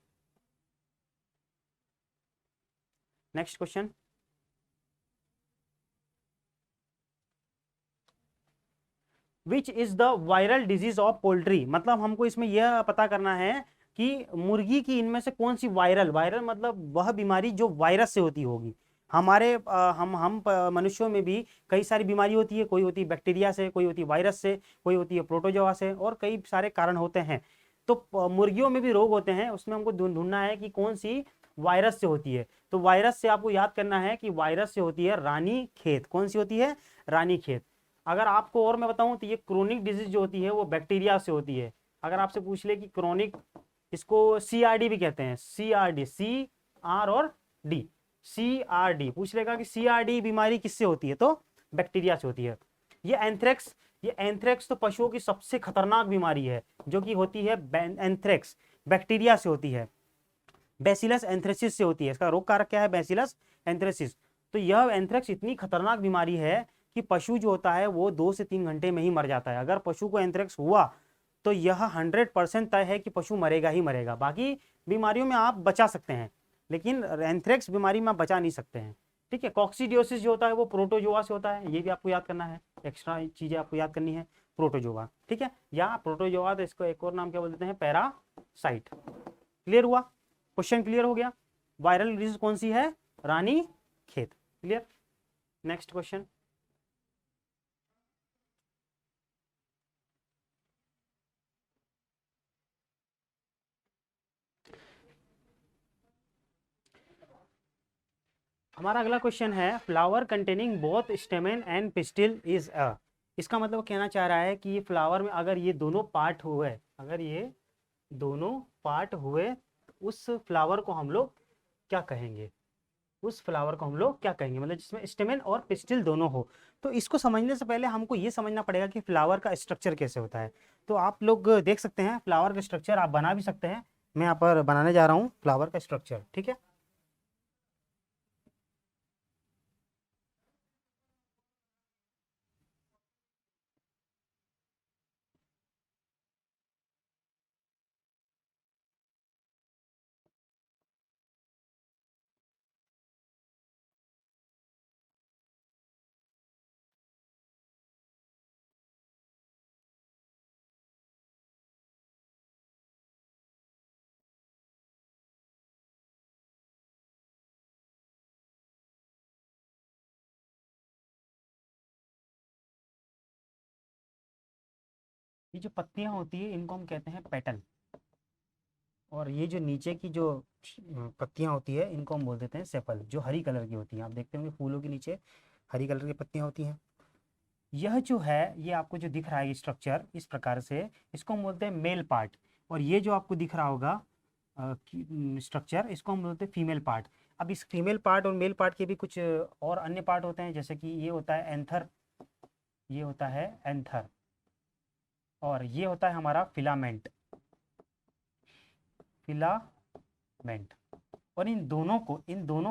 next question. Which is the viral disease of poultry. मतलब हमको इसमें यह पता करना है कि मुर्गी की इनमें से कौन सी वायरल, वायरल मतलब वह बीमारी जो वायरस से होती होगी। हमारे मनुष्यों में भी कई सारी बीमारी होती है, कोई होती है बैक्टीरिया से, कोई होती है वायरस से, कोई होती है प्रोटोजोआ से, और कई सारे कारण होते हैं। तो मुर्गियों में भी रोग होते हैं, उसमें हमको ढूंढना है कि कौन सी वायरस से होती है। तो वायरस से आपको याद करना है कि वायरस से होती है रानी खेत। कौन सी होती है? रानी खेत। अगर आपको और मैं बताऊं तो ये क्रोनिक डिजीज जो होती है वो बैक्टीरिया से होती है। अगर आपसे पूछ ले कि क्रोनिक, इसको सीआरडी भी कहते हैं, सीआरडी, सी आर और डी, सीआरडी पूछ लेगा कि सीआरडी बीमारी किससे होती है, तो बैक्टीरिया से होती है। ये एंथ्रेक्स, ये एंथ्रेक्स तो पशुओं की सबसे खतरनाक बीमारी है, जो कि होती है एंथ्रेक्स, बैक्टीरिया से होती है, बैसिलस एंथ्रेसिस से होती है। इसका रोग कारक क्या है? Bacillus anthracis. तो यह एंथ्रेक्स इतनी खतरनाक बीमारी है कि पशु जो होता है वो 2 से 3 घंटे में ही मर जाता है। अगर पशु को एंथ्रेक्स हुआ तो यह 100% तय है कि पशु मरेगा ही मरेगा। बाकी बीमारियों में आप बचा सकते हैं, लेकिन एंथ्रेक्स बीमारी में आप बचा नहीं सकते हैं। ठीक है। कॉक्सीडियोसिस जो होता है वो प्रोटोजोआ से होता है, ये भी आपको याद करना है, एक्स्ट्रा चीजें आपको याद करनी है। प्रोटोजोआ, ठीक है, या प्रोटोजोआ, तो इसको एक और नाम क्या बोल देते हैं? पैरासाइट। क्लियर हुआ? क्वेश्चन क्लियर हो गया? वायरल डिजीज कौन सी है? रानी खेत। क्लियर? Next question. हमारा अगला क्वेश्चन है flower containing both stamen and pistil is a. इसका मतलब कहना चाह रहा है कि ये फ्लावर में अगर ये दोनों पार्ट हुए, अगर ये दोनों पार्ट हुए, उस फ्लावर को हम लोग क्या कहेंगे? उस फ्लावर को हम लोग क्या कहेंगे? मतलब जिसमें स्टेमेन और पिस्टिल दोनों हो। तो इसको समझने से पहले हमको ये समझना पड़ेगा कि फ्लावर का स्ट्रक्चर कैसे होता है। तो आप लोग देख सकते हैं फ्लावर का स्ट्रक्चर, आप बना भी सकते हैं। मैं यहाँ पर बनाने जा रहा हूँ फ्लावर का स्ट्रक्चर, ठीक है। ये जो पत्तियां होती है इनको हम कहते हैं पेटल, और ये जो नीचे की जो पत्तियां होती है इनको हम बोल देते हैं सेपल, जो हरी कलर की होती हैं। आप देखते होंगे फूलों के नीचे हरी कलर की पत्तियां होती हैं। यह जो है, ये आपको जो दिख रहा है स्ट्रक्चर इस प्रकार से, इसको हम बोलते हैं मेल पार्ट। और ये जो आपको दिख रहा होगा स्ट्रक्चर, इसको हम बोलते हैं फीमेल पार्ट। अब इस फीमेल पार्ट और मेल पार्ट के भी कुछ और अन्य पार्ट होते हैं, जैसे कि ये होता है एंथर, ये होता है एंथर, और ये होता है हमारा फिलामेंट, फिलामेंट। और इन दोनों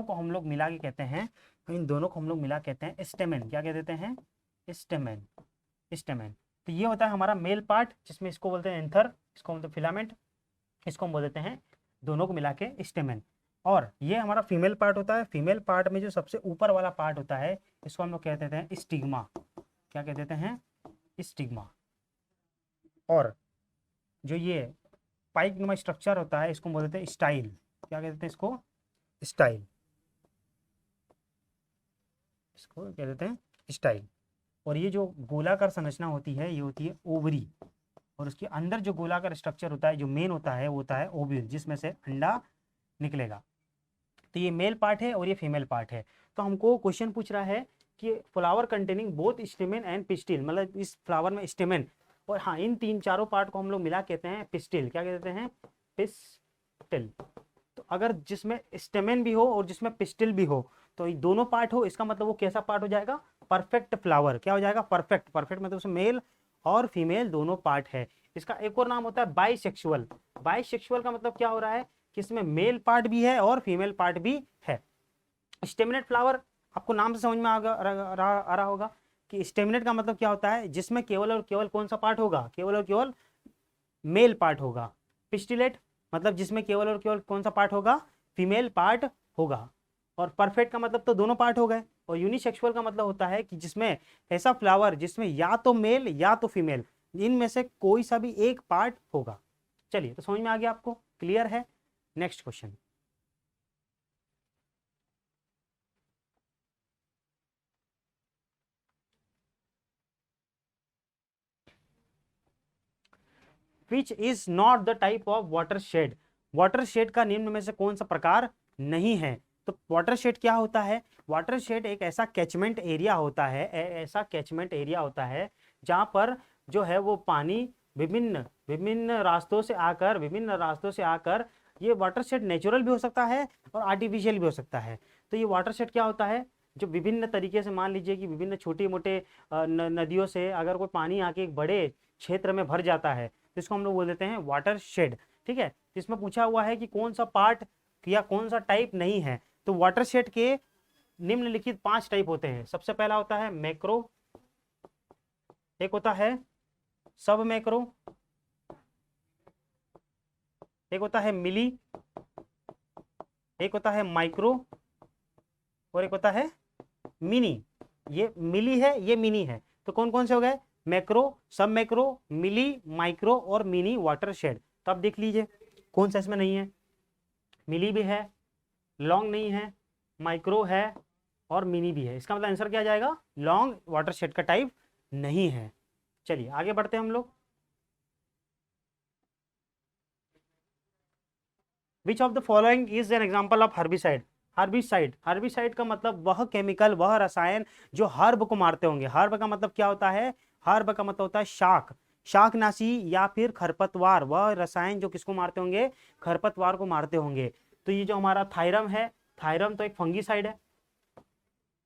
को हम लोग मिला के कहते हैं, इन दोनों को हम लोग मिला कहते हैं स्टेमेन। क्या कह देते हैं? Stamen, stamen. तो ये होता है हमारा मेल पार्ट, जिसमें इसको बोलते हैं एंथर, इसको बोलते हैं फिलामेंट, इसको हम बोल देते हैं दोनों को मिला के स्टेमेन। और ये हमारा फीमेल पार्ट होता है। फीमेल पार्ट में जो सबसे ऊपर वाला पार्ट होता है, इसको हम लोग कह देते हैं स्टिग्मा। क्या कह देते हैं? स्टिग्मा। और जो ये पाइप नुमा स्ट्रक्चर होता है, इसको बोल देते हैं स्टाइल। क्या कहते हैं इसको? स्टाइल, इसको कह देते हैं स्टाइल। और ये जो गोलाकार संरचना होती है, ये होती है ओवरी, और उसके अंदर जो गोलाकार स्ट्रक्चर होता है, जो मेन होता है, वो होता है ओव्यूल, जिसमें से अंडा निकलेगा। तो ये मेल पार्ट है और ये फीमेल पार्ट है। तो हमको क्वेश्चन पूछ रहा है कि flower containing both stamen and pistil, मतलब इस फ्लावर में स्टेमेन और हाँ, इन तीन चारों पार्ट को हम लोग मिला कहते हैं पिस्टिल। क्या कहते हैं? पिस्टिल। तो अगर जिसमें स्टेमेन भी हो और जिसमें पिस्टिल भी हो, तो ये दोनों पार्ट हो, इसका मतलब वो कैसा पार्ट हो जाएगा? Perfect flower. क्या हो जाएगा? परफेक्ट। परफेक्ट मतलब उसमें मेल और फीमेल दोनों पार्ट है। इसका एक और नाम होता है बाइसेक्सुअल। बाइसेक्सुअल का मतलब क्या हो रहा है कि इसमें मेल पार्ट भी है और फीमेल पार्ट भी है। स्टेमिनेट फ्लावर आपको नाम से समझ में आ रहा होगा कि स्टेमिनेट का मतलब क्या होता है, जिसमें केवल और केवल कौन सा पार्ट होगा? केवल और केवल मेल पार्ट होगा। पिस्टिलेट मतलब जिसमें केवल और केवल कौन सा पार्ट होगा? फीमेल पार्ट होगा। और परफेक्ट का मतलब तो दोनों पार्ट हो गए। और यूनिसेक्सुअल का मतलब होता है कि जिसमें ऐसा फ्लावर जिसमें या तो मेल या तो फीमेल, इनमें से कोई सा भी एक पार्ट होगा। चलिए, तो समझ में आ गया आपको? क्लियर है? Next question. Which is not the type of watershed. Watershed का निम्न में से कौन सा प्रकार नहीं है? तो वाटरशेड क्या होता है? वाटरशेड एक ऐसा कैचमेंट एरिया होता है, ऐसा कैचमेंट एरिया होता है जहां पर जो है वो पानी विभिन्न विभिन्न रास्तों से आकर ये वाटरशेड नेचुरल भी हो सकता है और आर्टिफिशियल भी हो सकता है। तो ये वाटरशेड क्या होता है? जो विभिन्न तरीके से, मान लीजिए कि विभिन्न छोटे मोटे नदियों से अगर कोई पानी आके एक बड़े क्षेत्र में भर जाता है, तो इसको हम लोग बोल देते हैं वाटर शेड। ठीक है, इसमें पूछा हुआ है कि कौन सा पार्ट या कौन सा टाइप नहीं है। तो वाटर शेड के निम्नलिखित 5 टाइप होते हैं। सबसे पहला होता है मैक्रो, एक होता है सब मैक्रो, एक होता है मिली, एक होता है माइक्रो, और एक होता है मिनी। ये मिली है, ये मिनी है। तो कौन कौन से हो गए? मैक्रो, सब मैक्रो, मिली, माइक्रो और मिनी वाटर शेड। तो आप देख लीजिए कौन सा इसमें नहीं है। मिली भी है, लॉन्ग नहीं है, माइक्रो है और मिनी भी है। इसका मतलब आंसर क्या आ जाएगा? लॉन्ग वाटर शेड का टाइप नहीं है। चलिए आगे बढ़ते हैं हम लोग। विच of the following is an example of herbicide. Herbicide, herbicide का मतलब वह केमिकल, वह रसायन जो हर्ब को मारते होंगे। हर्ब का मतलब क्या होता है? हर्ब का मतलब होता है शाक, शाकनाशी या फिर खरपतवार। वह रसायन जो किसको मारते होंगे? खरपतवार को मारते होंगे। तो ये जो हमारा थायरम है, थायरम तो एक फंगीसाइड है।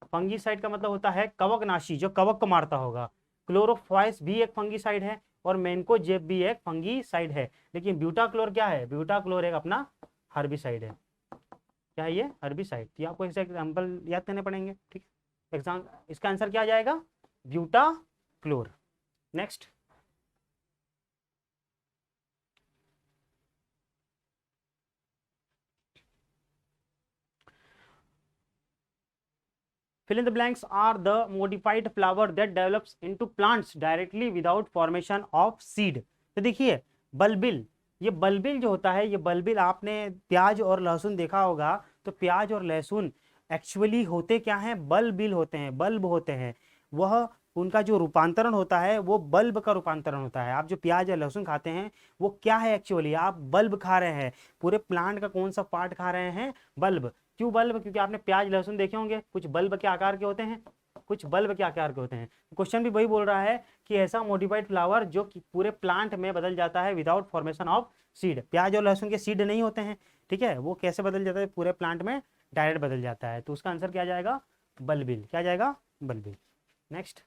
फंगीसाइड का मतलब होता है कवकनाशी, जो कवक को मारता होगा। क्लोरोफाइस भी एक फंगीसाइड है और मेन्कोजेब भी एक फंगीसाइड है। लेकिन ब्यूटाक्लोर क्या है? ब्यूटाक्लोर एक अपना हर्बिसाइड है। क्या है ये? हर्बिसाइड। ये आपको ऐसे एग्जाम्पल याद करने पड़ेंगे। ठीक है, एग्जाम इसका आंसर क्या आ जाएगा? Butachlor. Next. fill in the blanks are the modified flower that develops into plants directly without formation of seed। तो देखिए बल्बिल, ये बल्बिल जो होता है, ये बल्बिल आपने प्याज और लहसुन देखा होगा। तो प्याज और लहसुन एक्चुअली होते क्या हैं? बल्बिल होते हैं, बल्ब होते हैं। वह उनका जो रूपांतरण होता है वो बल्ब का रूपांतरण होता है। आप जो प्याज या लहसुन खाते हैं वो क्या है? एक्चुअली आप बल्ब खा रहे हैं। पूरे प्लांट का कौन सा पार्ट खा रहे हैं? बल्ब। क्यों बल्ब? क्योंकि आपने प्याज लहसुन देखे होंगे, कुछ बल्ब के आकार के होते हैं। कुछ बल्ब के आकार के होते हैं। क्वेश्चन भी वही बोल रहा है कि ऐसा मॉडिफाइड फ्लावर जो कि पूरे प्लांट में बदल जाता है विदाउट फॉर्मेशन ऑफ सीड। प्याज और लहसुन के सीड नहीं होते हैं, ठीक है, वो कैसे बदल जाता है, पूरे प्लांट में डायरेक्ट बदल जाता है। तो उसका आंसर क्या जाएगा, बल्बिल। क्या जाएगा, bulbil. Next,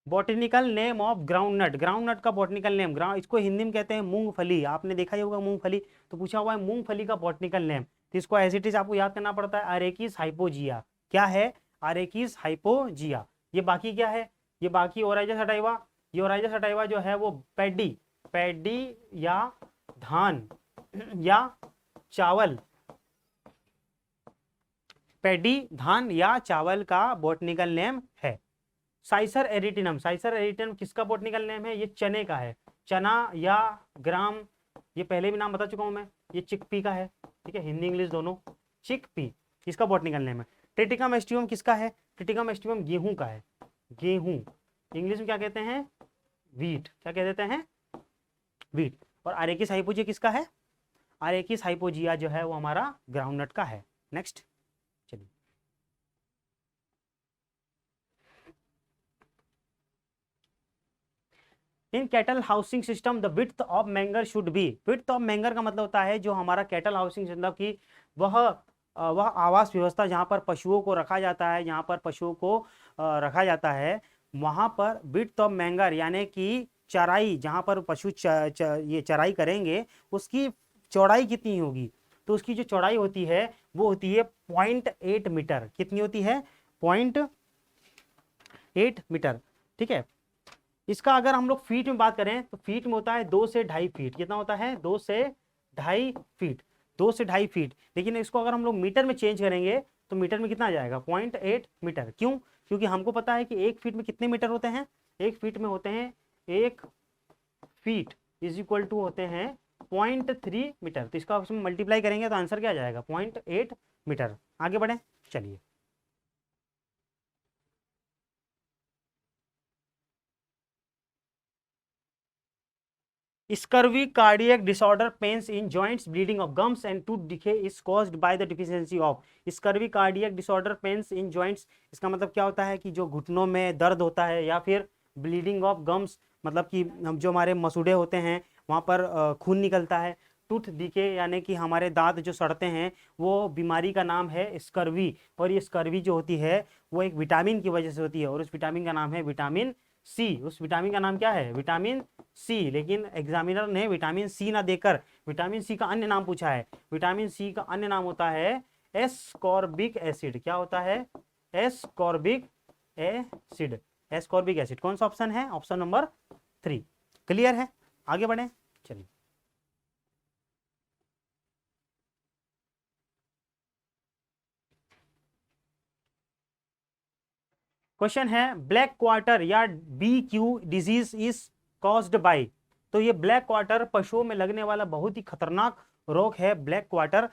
botanical name of groundnut. Groundnut का बॉटनिकल नेम, इसको हिंदी में कहते हैं मूंगफली। आपने देखा ही होगा मूंगफली, तो पूछा हुआ है मूंगफली का बॉटनिकल नेम। तो इसको एज इट इज आपको याद करना पड़ता है, अरेकिस हाइपोजिया। क्या है, अरेकिस हाइपोजिया। ये बाकी क्या है, ये बाकी ओराइजा सटाइवा। ये ओराइजा सटाइवा जो है वो पैडी, पैडी या धान या चावल, पैडी धान या चावल का बॉटनिकल नेम है। साइसर एरिटिनम, साइसर एरिटिनम किसका बॉटनिकल नेम है, ये चने का है, चना या ग्राम, ये पहले भी नाम बता चुका हूं मैं, ये चिकपी का है, ठीक है, हिंदी इंग्लिश दोनों, चिकपी इसका बॉटनिकल नेम है। ट्रिटिकम एस्टिवम किसका है, ट्रिटिकम एस्टिवम गेहूं का है, गेहूं, इंग्लिश में क्या कहते हैं, वीट। क्या कह देते हैं, वीट। और अरेकिस हाइपोजिया किसका है, अरेकिस हाइपोजिया जो है वो हमारा ग्राउंडनट का है। नेक्स्ट, चलिए, in cattle housing system the width of manger should be. Width of manger का मतलब होता है जो हमारा कैटल हाउसिंग मतलब कि वह आवास व्यवस्था जहाँ पर पशुओं को रखा जाता है, जहाँ पर पशुओं को रखा जाता है, वहाँ पर विड्थ ऑफ मैंगर यानी कि चराई, जहाँ पर पशु ये चराई करेंगे उसकी चौड़ाई कितनी होगी। तो उसकी जो चौड़ाई होती है वो होती है 0.8 मीटर। कितनी होती है, 0.8 मीटर, ठीक है। इसका अगर हम लोग फीट में बात करें तो फीट में होता है 2 से 2.5 फीट। कितना होता है, 2 से 2.5 फीट, 2 से 2.5 फीट। लेकिन इसको अगर हम लोग मीटर में चेंज करेंगे तो मीटर में कितना आ जाएगा, 0.8 मीटर। क्यों, क्योंकि हमको पता है कि 1 फीट में कितने मीटर होते हैं, 1 फीट में होते हैं, 1 फीट इज इक्वल टू होते हैं 0.3 मीटर। तो इसका उसमें मल्टीप्लाई करेंगे तो आंसर क्या आ जाएगा, 0.8 मीटर। आगे बढ़े, चलिए, scurvy cardiac disorder, pains in joints, bleeding of gums and tooth decay is caused by the deficiency of. Scurvy cardiac disorder, pains in joints, इसका मतलब क्या होता है कि जो घुटनों में दर्द होता है, या फिर ब्लीडिंग ऑफ गम्स मतलब कि जो हमारे मसूड़े होते हैं वहाँ पर खून निकलता है। टूथ डिके यानी कि हमारे दांत जो सड़ते हैं, वो बीमारी का नाम है स्कर्वी। और ये स्कर्वी जो होती है वो एक विटामिन की वजह से होती है, और उस विटामिन का नाम है विटामिन सी। उस विटामिन का नाम क्या है, विटामिन सी। लेकिन एग्जामिनर ने विटामिन सी ना देकर विटामिन सी का अन्य नाम पूछा है। विटामिन सी का अन्य नाम होता है एस्कॉर्बिक एसिड। क्या होता है, एस्कॉर्बिक एसिड, एस्कॉर्बिक एसिड। कौन सा ऑप्शन है, ऑप्शन नंबर 3। क्लियर है, आगे बढ़े, चलिए। क्वेश्चन है, ब्लैक क्वार्टर या BQ disease is caused bye. तो ये ब्लैक क्वार्टर पशुओं में लगने वाला बहुत ही खतरनाक रोग है, ब्लैक क्वार्टर,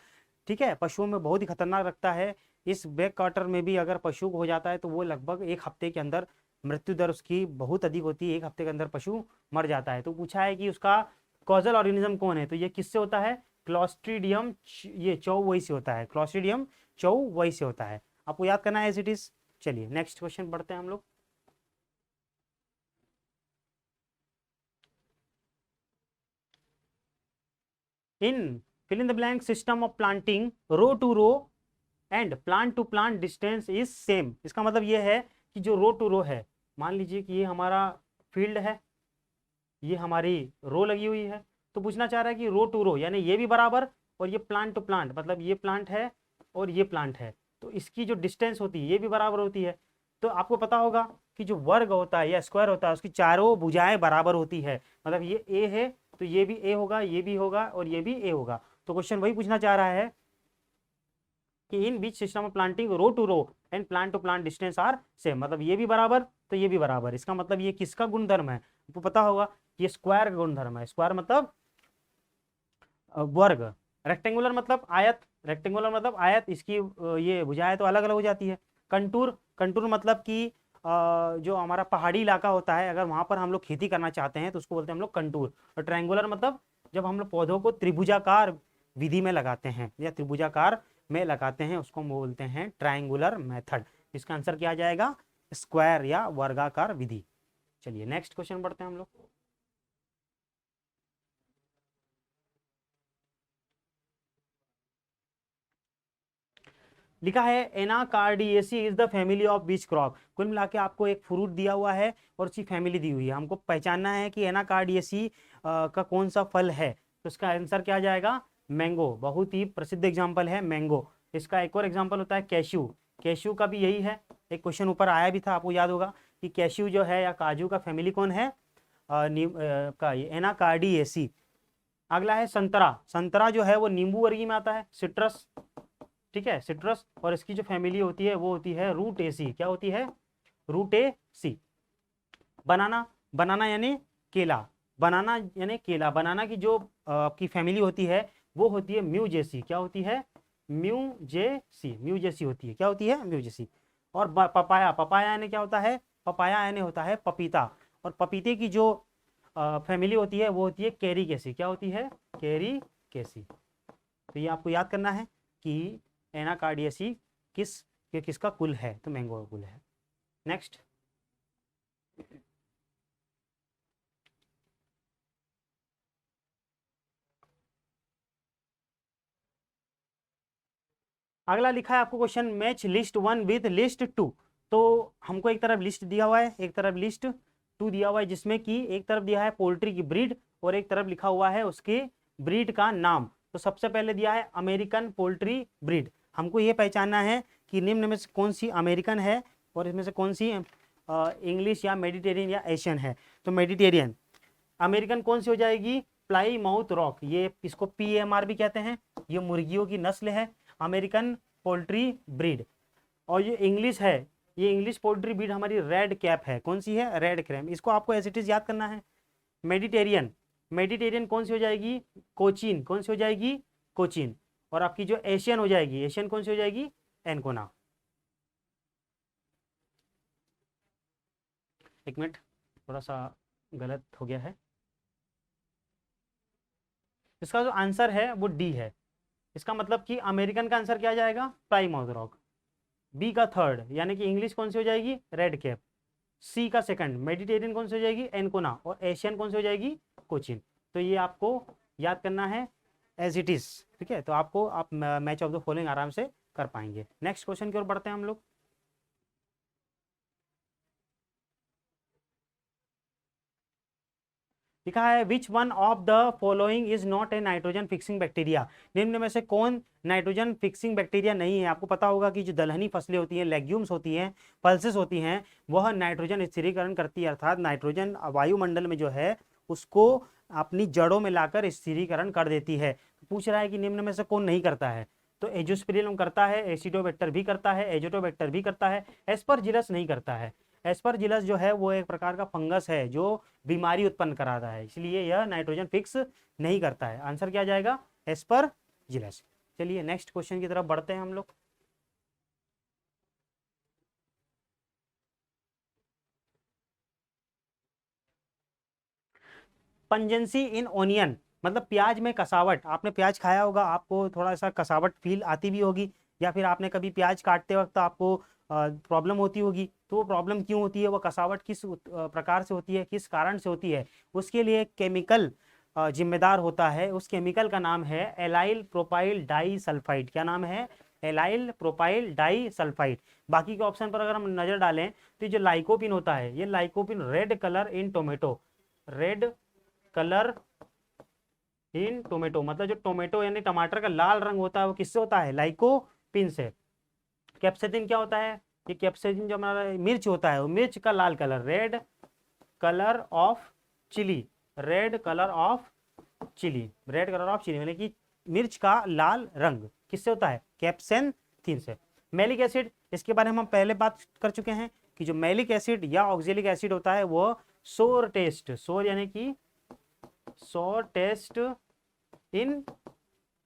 ठीक है, पशुओं में बहुत ही खतरनाक रखता है। इस ब्लैक क्वार्टर में भी अगर पशु को हो जाता है तो वो लगभग 1 हफ्ते के अंदर मृत्यु दर उसकी बहुत अधिक होती है, 1 हफ्ते के अंदर पशु मर जाता है। तो पूछा है कि उसका कॉजल ऑर्गेनिज्म कौन है, तो ये किससे होता है, क्लॉस्ट्रीडियम, ये चौवई से होता है, क्लॉस्ट्रीडियम चौवई से होता है। आपको याद करना है एज इट इज। चलिए नेक्स्ट क्वेश्चन पढ़ते हैं हम लोग। In fill in the blank system of planting, row to row and plant to plant distance is same. इसका मतलब ये है कि जो रो टू रो है, मान लीजिए कि ये हमारा फील्ड है, ये हमारी रो लगी हुई है, तो पूछना चाह रहा है कि रो टू रो यानी ये भी बराबर, और ये प्लांट टू प्लांट मतलब ये प्लांट है और ये प्लांट है, तो इसकी जो डिस्टेंस होती है ये भी बराबर होती है। तो आपको पता होगा कि जो वर्ग होता है या स्क्वायर होता है उसकी चारों भुजाएं बराबर होती है। मतलब ये ए है तो ये भी ए होगा, ये भी होगा और ये भी ए होगा। तो क्वेश्चन वही पूछना चाह रहा है कि इन बीच system of planting row to row and plant to plant distance are same. मतलब ये भी बराबर तो ये भी बराबर। इसका मतलब ये किसका गुणधर्म है, आपको पता होगा ये स्क्वायर का गुणधर्म है। स्क्वायर मतलब वर्ग, रेक्टेंगुलर मतलब आयत, रेक्टेंगुलर मतलब आयत, इसकी ये भुजाएं तो अलग अलग हो जाती है। कंटूर, कंटूर मतलब कि जो हमारा पहाड़ी इलाका होता है अगर वहां पर हम लोग खेती करना चाहते हैं तो उसको बोलते हैं हम लोग कंटूर। और ट्रायंगुलर मतलब जब हम लोग पौधों को त्रिभुजाकार विधि में लगाते हैं या त्रिभुजाकार में लगाते हैं, उसको हम बोलते हैं ट्रायंगुलर मेथड। इसका आंसर क्या आ जाएगा? स्क्वायर या वर्गाकार विधि। चलिए नेक्स्ट क्वेश्चन बढ़ते हैं हम लोग। लिखा है Anacardiaceae is the family of beach crop. कुल मिला के आपको एक फ्रूट दिया हुआ है और उसकी फैमिली दी हुई है, हमको पहचानना है कि एनाकार्डियेसी का कौन सा फल है। तो इसका आंसर क्या आ जाएगा? मैंगो। बहुत ही प्रसिद्ध एग्जाम्पल है मैंगो। इसका एक और एग्जाम्पल होता है कैश्यू। कैश्यू का भी यही है, एक क्वेश्चन ऊपर आया भी था, आपको याद होगा कि कैश्यू जो है या काजू का फैमिली कौन है? एनाकार्डियेसी। अगला है संतरा। संतरा जो है वो नींबू वर्गीय में आता है, सिट्रस। ठीक है, सिट्रस। और इसकी जो फैमिली होती है वो होती है रूटेसी। क्या होती है? रूटेसी। बनाना। बनाना यानी केला। बनाना यानी केला। बनाना की जो आपकी फैमिली होती है वो होती है म्यूजेसी। क्या होती है? म्यूजेसी। म्यूजेसी होती है। क्या होती है? म्यूजेसी। और पपाया। पपाया यानी क्या होता है? पपाया यानी होता है पपीता। और पपीते की जो फैमिली होती है वो होती है कैरिकेसी। क्या होती है? कैरिकेसी। तो ये आपको याद करना है कि एनाकार्डियेसी किसका कुल है? तो मैंगो का कुल है। नेक्स्ट। अगला लिखा है आपको question, match list 1 with list 2। तो हमको एक तरफ लिस्ट दिया हुआ है, एक तरफ लिस्ट 2 दिया हुआ है, जिसमें कि एक तरफ दिया है पोल्ट्री की ब्रीड और एक तरफ लिखा हुआ है उसके ब्रीड का नाम। तो सबसे पहले दिया है अमेरिकन पोल्ट्री ब्रीड। हमको ये पहचानना है कि निम्न में से कौन सी अमेरिकन है और इसमें से कौन सी इंग्लिश या मेडिटेरियन या एशियन है। तो मेडिटेरियन। अमेरिकन कौन सी हो जाएगी? Ply mouth rock. ये इसको PMR भी कहते हैं। ये मुर्गियों की नस्ल है, अमेरिकन पोल्ट्री ब्रीड। और ये इंग्लिश है, ये इंग्लिश पोल्ट्री ब्रीड हमारी रेड कैप है। कौन सी है? Red cap. इसको आपको एज इट इज याद करना है। मेडिटेरियन। मेडिटेरियन कौन सी हो जाएगी? कोचीन। कौन सी हो जाएगी? कोचीन। और आपकी जो एशियन हो जाएगी, एशियन कौन सी हो जाएगी? एनकोना। एक मिनट, थोड़ा सा गलत हो गया है। इसका जो आंसर है वो डी है। इसका मतलब कि अमेरिकन का आंसर क्या आ जाएगा? प्राइमाउथ रॉक। बी का थर्ड यानी कि इंग्लिश कौन सी हो जाएगी? Red cap. सी का सेकंड मेडिटेरियन कौन सी हो जाएगी? एनकोना। और एशियन कौन सी हो जाएगी? कोचिन। तो ये आपको याद करना है एज इट इज। ठीक है, तो आपको आप मैच ऑफ द फॉलोइंग आराम से कर पाएंगे। नेक्स्ट क्वेश्चन की ओर बढ़ते हैं हम लोग। लिखा है विच one of the following is not A nitrogen fixing bacteria. निम्न में से कौन नाइट्रोजन फिक्सिंग बैक्टीरिया नहीं है? आपको पता होगा कि जो दलहनी फसलें होती हैं, लेग्यूम्स होती हैं, पल्सेस होती हैं, वह नाइट्रोजन स्थिरीकरण करती है, अर्थात नाइट्रोजन वायुमंडल में जो है उसको अपनी जड़ों में लाकर स्थिरीकरण कर देती है। पूछ रहा है कि निम्न में से कौन नहीं करता है? तो एजोस्पिरिलम करता है, एसिडोबैक्टर भी करता है, एजोटोबैक्टर भी करता है, एस्परजिलस नहीं करता है। एस्परजिलस जो है वो एक प्रकार का फंगस है जो बीमारी उत्पन्न कराता है, इसलिए यह नाइट्रोजन फिक्स नहीं करता है। आंसर क्या जाएगा? एस्परजिलस। चलिए नेक्स्ट क्वेश्चन की तरफ बढ़ते हैं हम लोग। पंजेंसी इन ओनियन, मतलब प्याज में कसावट। आपने प्याज खाया होगा, आपको थोड़ा सा कसावट फील आती भी होगी, या फिर आपने कभी प्याज काटते वक्त आपको प्रॉब्लम होती होगी। तो वो प्रॉब्लम क्यों होती है, वो कसावट किस प्रकार से होती है, किस कारण से होती है, उसके लिए केमिकल जिम्मेदार होता है। उस केमिकल का नाम है एलाइल प्रोपाइल डाई सल्फाइड। क्या नाम है? Allyl propyl di sulphide. बाकी के ऑप्शन पर अगर हम नजर डालें तो जो लाइकोपिन होता है, ये लाइकोपिन रेड कलर इन टोमेटो, रेड कलर इन टोमेटो, मतलब जो टोमेटो यानी टमाटर का लाल रंग होता है वो किससे होता है? लाइकोपिन से। कैप्सेसिन क्या होता है? ये कैप्सेसिन जो हमारा मिर्च होता है, वो मिर्च का लाल colour, red colour of chilli, red colour of chilli, red colour of chilli यानी कि मिर्च का लाल रंग किससे होता है? कैप्सेंथिन से। मैलिक एसिड, इसके बारे में हम पहले बात कर चुके हैं कि जो मैलिक एसिड या ऑक्जेलिक एसिड होता है वो सोर टेस्ट, सोर यानी कि सोर टेस्ट इन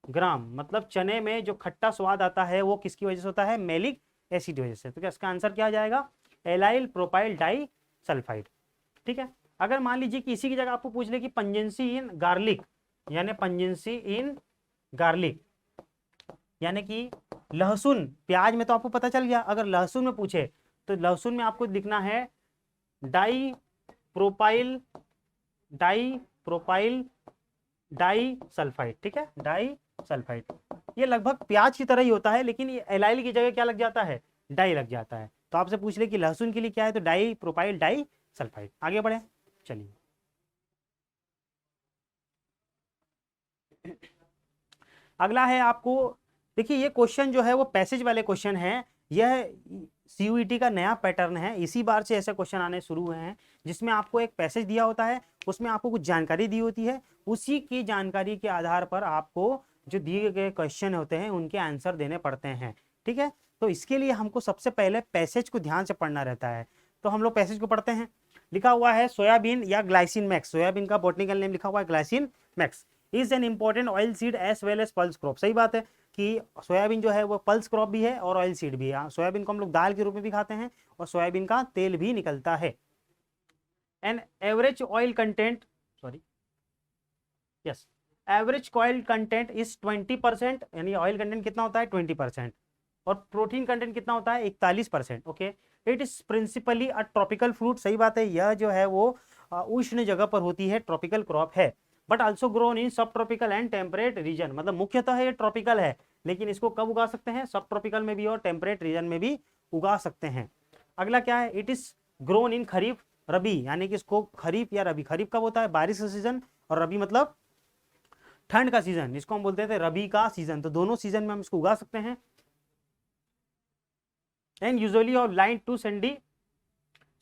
ग्राम, मतलब चने में जो खट्टा स्वाद आता है वो किसकी वजह से होता है? मैलिक एसिड की वजह से। तो क्या इसका आंसर क्या आ जाएगा? Allyl propyl di sulphide. ठीक है, अगर मान लीजिए कि इसी की जगह आपको पूछ ले कि पंजेंसी इन गार्लिक, यानी पंजेंसी इन गार्लिक, यानी कि लहसुन। प्याज में तो आपको पता चल गया, अगर लहसुन में पूछे तो लहसुन में आपको लिखना है di propyl, di propyl di sulphide, ठीक है, डाई सल्फाइड। ये लगभग प्याज की तरह ही होता है, लेकिन ये एलाइल की जगह क्या लग जाता है, डाई लग जाता है। तो आपसे पूछ ले कि लहसुन के लिए क्या है, तो डाई प्रोपाइल डाई सल्फाइड। आगे बढ़े, चलिए। अगला है आपको, देखिए ये क्वेश्चन जो है वो पैसेज वाले क्वेश्चन है। यह सीयूईटी का नया पैटर्न है, इसी बार से ऐसे क्वेश्चन आने शुरू हुए हैं जिसमें आपको एक पैसेज दिया होता है, उसमें आपको कुछ जानकारी दी होती है, उसी की जानकारी के आधार पर आपको जो दिए गए क्वेश्चन होते हैं उनके आंसर देने पड़ते हैं, ठीक है। तो इसके लिए हमको सबसे पहले पैसेज को ध्यान से पढ़ना रहता है। तो हम लोग पैसेज को पढ़ते हैं। लिखा हुआ है सोयाबीन या ग्लाइसिन मैक्स, सोयाबीन का बॉटनिकल नेम लिखा हुआ है glycine max, is an important oil seed as well as pulse crop. सही बात है कि सोयाबीन जो है वो पल्स क्रॉप भी है और ऑयल सीड भी है। सोयाबीन को हम लोग दाल के रूप में भी खाते हैं और सोयाबीन का तेल भी निकलता है। An average oil content, sorry yes, average oil content is 20%, यानी ऑयल कंटेंट कितना होता है 20%, और प्रोटीन कंटेंट कितना होता है 41%। Okay, it is principally a tropical fruit. सही बात है, यह जो है वो उष्ण जगह पर होती है, ट्रॉपिकल क्रॉप है। बट ऑल्सो ग्रोन इन सब ट्रॉपिकल एंड टेम्परेट रीजन, मतलब मुख्यतः ये ट्रॉपिकल है, लेकिन इसको कब उगा सकते हैं, सब ट्रॉपिकल में भी और टेम्परेट रीजन में भी उगा सकते हैं। अगला क्या है, इट इज ग्रोन इन खरीफ रबी, यानी कि इसको खरीफ या रबी, खरीफ कब होता है बारिश का सीजन, और रबी मतलब ठंड का सीजन, इसको हम बोलते थे रबी का सीजन। तो दोनों सीजन में हम इसको उगा सकते हैं। And usually on light to sandy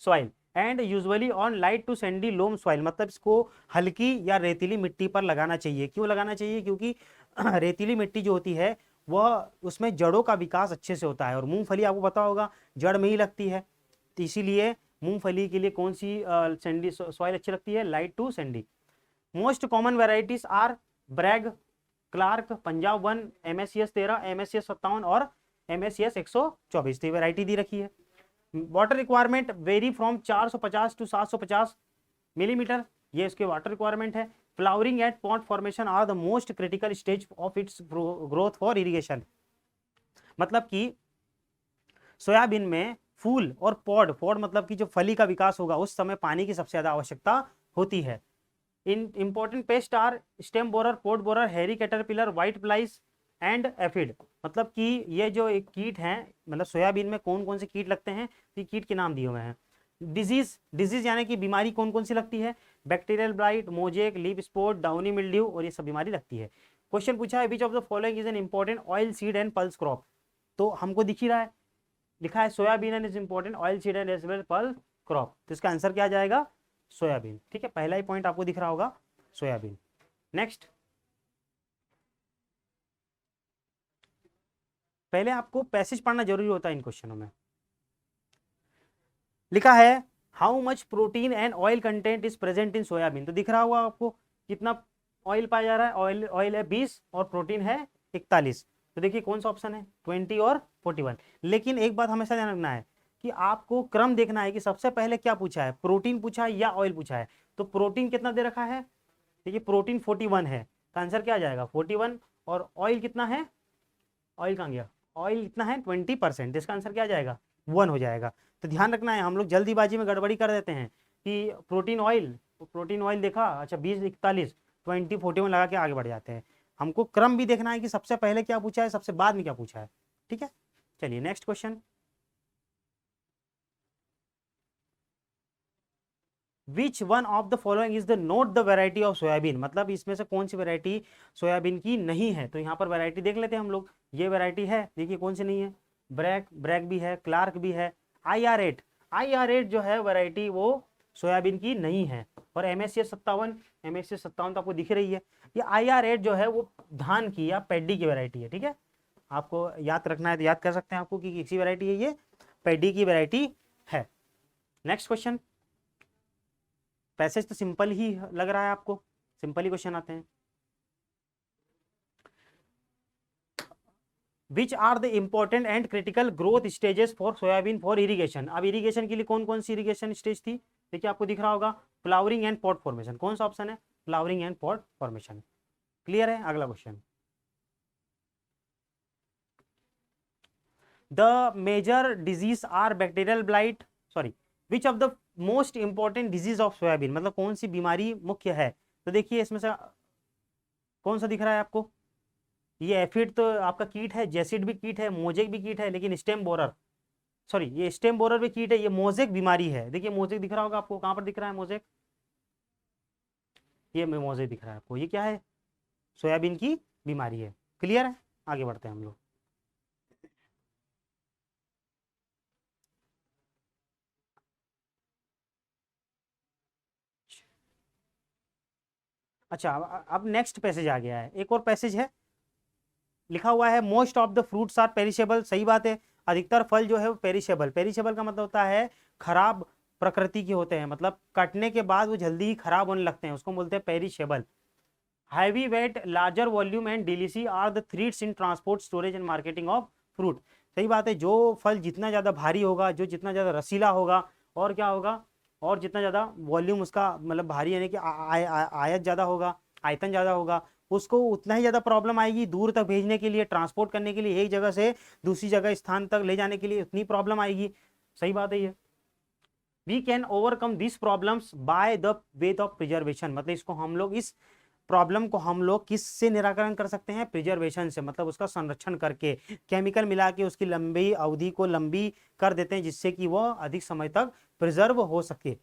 soil, and usually on light to sandy loam soil, मतलब इसको हल्की या रेतीली मिट्टी पर लगाना चाहिए। क्यों लगाना चाहिए, क्योंकि रेतीली मिट्टी जो होती है वह उसमें जड़ों का विकास अच्छे से होता है, और मूंगफली आपको पता होगा जड़ में ही लगती है, तो इसीलिए मूंगफली के लिए कौन सी सैंडी सॉइल अच्छी लगती है, light to sandy. Most common varieties are Bragg, Clark, Punjab 1, MSCS 13, MSCS 57 और MSCS 124। तो वेराइटी दी रखी है। Water requirement vary from 450 to 750 millimetre, ये इसके वाटर रिक्वायरमेंट है। Flowering at pod formation are the most critical stage of its growth for irrigation, मतलब कि सोयाबीन में फूल और पॉड, पॉड मतलब कि जो फली का विकास होगा उस समय पानी की सबसे ज्यादा आवश्यकता होती है। In important pest are stem borer, pod borer, hairy caterpillar, white flies and aphid, मतलब कि ये जो एक कीट हैं, मतलब सोयाबीन में कौन कौन से कीट लगते हैं, तो कीट के नाम दिए हुए हैं। डिजीज, डिजीज यानी कि बीमारी कौन कौन सी लगती है, bacterial blight, mosaic, leaf spot, downy mildew, और ये सब बीमारी लगती है। क्वेश्चन पूछा है which of the following is an important oil seed and pulse crop, तो हमको दिख ही रहा है, लिखा है soybean and is important oil seed and as well pulse crop, तो इसका आंसर क्या आ जाएगा, सोयाबीन। ठीक है, पहला ही पॉइंट आपको दिख रहा होगा, सोयाबीन। नेक्स्ट, पहले आपको पैसेज पढ़ना जरूरी होता है इन क्वेश्चनों में। लिखा है how much protein and oil content is present in soybean, तो दिख रहा होगा आपको कितना ऑयल पाया जा रहा है, ऑयल ऑयल है 20 और प्रोटीन है 41। तो देखिए कौन सा ऑप्शन है, 20 और 41। लेकिन एक बात हमेशा ध्यान रखना है कि आपको क्रम देखना है कि सबसे पहले क्या पूछा है, प्रोटीन पूछा है या ऑयल पूछा है। तो प्रोटीन कितना दे रखा है, देखिए प्रोटीन 41 है, तो आंसर क्या आ जाएगा 41, और ऑयल कितना है, ऑयल कहाँ गया, ऑयल इतना है 20%, इसका आंसर क्या आ जाएगा 1 हो जाएगा। तो ध्यान रखना है, हम लोग जल्दीबाजी में गड़बड़ी कर देते हैं कि प्रोटीन ऑयल देखा, अच्छा 20 41 20 41 लगा के आगे बढ़ जाते हैं। हमको क्रम भी देखना है कि सबसे पहले क्या पूछा है, सबसे बाद में क्या पूछा है। ठीक है, चलिए next question. Which one of the following is the note the variety of soybean, मतलब इसमें से कौन सी वेराइटी सोयाबीन की नहीं है। तो यहाँ पर वेराइटी देख लेते हैं हम लोग, ये वेराइटी है, देखिए कौन सी नहीं है, ब्रैक, ब्रैक भी है, क्लार्क भी है, IR8, IR8 जो है वेराइटी वो सोयाबीन की नहीं है। और MSCS 57, MSCS 57 तो आपको दिख रही है। ये IR8 जो है वो धान की या पैडी की वेराइटी है। ठीक है, आपको याद रखना है तो याद कर सकते हैं आपको कि किसी वेराइटी है, ये पैडी की वेराइटी है। नेक्स्ट क्वेश्चन, पैसेज तो सिंपल ही लग रहा है आपको, सिंपल ही क्वेश्चन आते हैं। Which are the important and critical growth stages for soybean for irrigation, अब इरिगेशन के लिए कौन कौन सी इरिगेशन स्टेज थी, देखिए आपको दिख रहा होगा, फ्लावरिंग एंड पॉट फॉर्मेशन, कौन सा ऑप्शन है, flowering and pod formation. Clear है, अगला question. The major disease are bacterial blight, sorry, which of the most important disease of soybean, मतलब कौन सी बीमारी मुख्य है। तो देखिए इसमें से कौन सा दिख रहा है आपको, ये एफिड तो आपका कीट है, जेसिड भी कीट है, मोजेक भी कीट है, लेकिन स्टेम बोरर, सॉरी ये स्टेम बोरर भी कीट है, ये मोजेक बीमारी है। देखिए मोजेक दिख रहा होगा आपको, कहाँ पर दिख रहा है मोजेक, ये मोजेक दिख रहा है आपको, ये क्या है, सोयाबीन की बीमारी है। क्लियर है, आगे बढ़ते हैं हम लोग। अच्छा अब नेक्स्ट पैसेज आ गया है, एक और पैसेज है, लिखा हुआ है most of the fruits are perishable. सही बात है, अधिकतर फल जो है वो पेरिशेबल, पेरिशेबल का मतलब होता है खराब प्रकृति के होते हैं, मतलब कटने के बाद वो जल्दी ही खराब होने लगते हैं, उसको बोलते हैं perishable. Heavy weight, larger volume and delicacy are the threats in transport, storage and marketing of fruit. सही बात है, जो फल जितना ज़्यादा भारी होगा, जो जितना ज़्यादा रसीला होगा, और क्या होगा, और जितना ज़्यादा वॉल्यूम उसका मतलब भारी यानी कि आयत ज़्यादा होगा, आयतन ज़्यादा होगा, उसको उतना ही ज़्यादा प्रॉब्लम आएगी दूर तक भेजने के लिए, ट्रांसपोर्ट करने के लिए, एक जगह से दूसरी जगह स्थान तक ले जाने के लिए उतनी प्रॉब्लम आएगी। सही बात है ये। We can overcome this problems by the way of preservation, मतलब इसको हम लोग, इस प्रॉब्लम को हम लोग किससे निराकरण कर सकते हैं, प्रिजर्वेशन से, मतलब उसका संरक्षण करके, केमिकल मिला के उसकी लंबी अवधि को लंबी कर देते हैं, जिससे कि वह अधिक समय तक प्रिजर्व हो सके।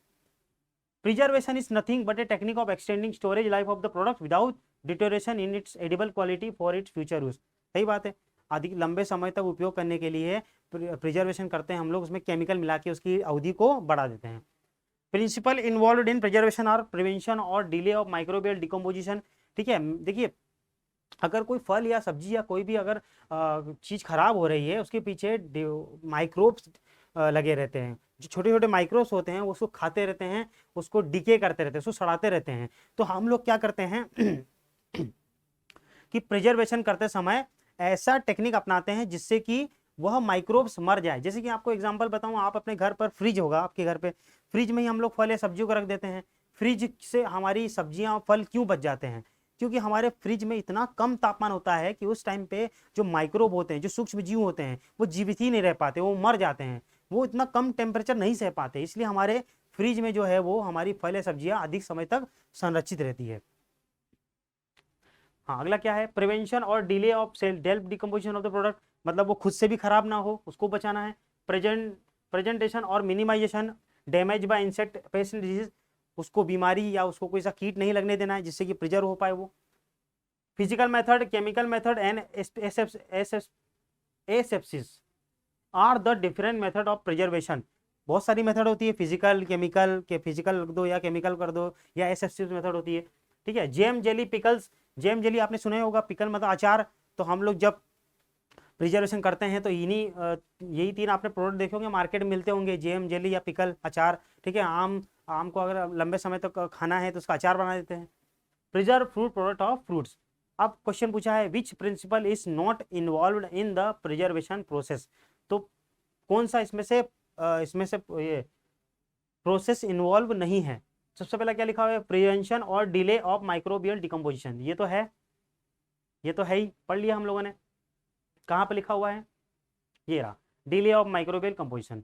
Preservation is nothing but a technique of extending storage life of the product without deterioration in its edible quality for its future use. सही बात है, अधिक लंबे समय तक उपयोग करने के लिए प्रिजर्वेशन करते हैं हम लोग, उसमें केमिकल मिला के उसकी अवधि को बढ़ा देते हैं। प्रिंसिपल इन्वॉल्व इन प्रिजर्वेशन और प्रिवेंशन और डिले ऑफ माइक्रोबियल डिकम्पोजिशन। ठीक है, देखिए अगर कोई फल या सब्जी या कोई भी अगर चीज खराब हो रही है, उसके पीछे माइक्रोब्स लगे रहते हैं, जो छोटे छोटे माइक्रोब्स होते हैं वो उसको खाते रहते हैं, उसको डिके करते रहते हैं, उसको सड़ाते रहते हैं। तो हम लोग क्या करते हैं कि प्रिजर्वेशन करते समय ऐसा टेक्निक अपनाते हैं जिससे कि वह माइक्रोब्स मर जाए। जैसे कि आपको एग्जांपल बताऊं, आप अपने घर पर फ्रिज होगा, आपके घर पे फ्रिज में ही हम लोग फल या सब्जियों को रख देते हैं। फ्रिज से हमारी सब्जियां फल क्यों बच जाते हैं, क्योंकि हमारे फ्रिज में इतना कम तापमान होता है कि उस टाइम पे जो माइक्रोब होते हैं, जो सूक्ष्म जीव होते हैं, वो जीवित ही नहीं रह पाते, वो मर जाते हैं, वो इतना कम टेम्परेचर नहीं सह पाते, इसलिए हमारे फ्रिज में जो है वो हमारी फल या सब्जियां अधिक समय तक संरक्षित रहती है। हाँ अगला क्या है, प्रिवेंशन और delay of self decomposition of the product, मतलब वो खुद से भी खराब ना हो, उसको बचाना है। प्रेजेंटेशन और minimization damage by insect pest disease, उसको बीमारी या उसको कोई सा कीट नहीं लगने देना है जिससे कि प्रिजर्व हो पाए वो। Physical method, chemical method and asepsis are the different method of preservation. बहुत सारी मेथड होती है, फिजिकल, केमिकल के फिजिकल कर दो या केमिकल कर दो, या एसेप्सिस मेथड होती है। ठीक है, jam jelly pickles, jam jelly आपने सुना ही होगा, पिकल मतलब अचार। तो हम लोग जब प्रिजर्वेशन करते हैं तो इन्हीं यही तीन आपने प्रोडक्ट देखे होंगे मार्केट में मिलते होंगे, जेम जेली या पिकल, अचार। ठीक है, आम, आम को अगर लंबे समय तक खाना है तो उसका अचार बना देते हैं। Preserve fruit product of fruits. अब क्वेश्चन पूछा है which principle is not involve in the preservation process, तो कौन सा इसमें से ये प्रोसेस इन्वॉल्व नहीं है। सबसे पहला क्या लिखा हुआ है, प्रिवेंशन और डिले ऑफ माइक्रोबियल डिकम्पोजिशन, ये तो है ही, पढ़ लिया हम लोगों ने। कहाँ पे लिखा हुआ है, ये रहा, delay of microbial composition.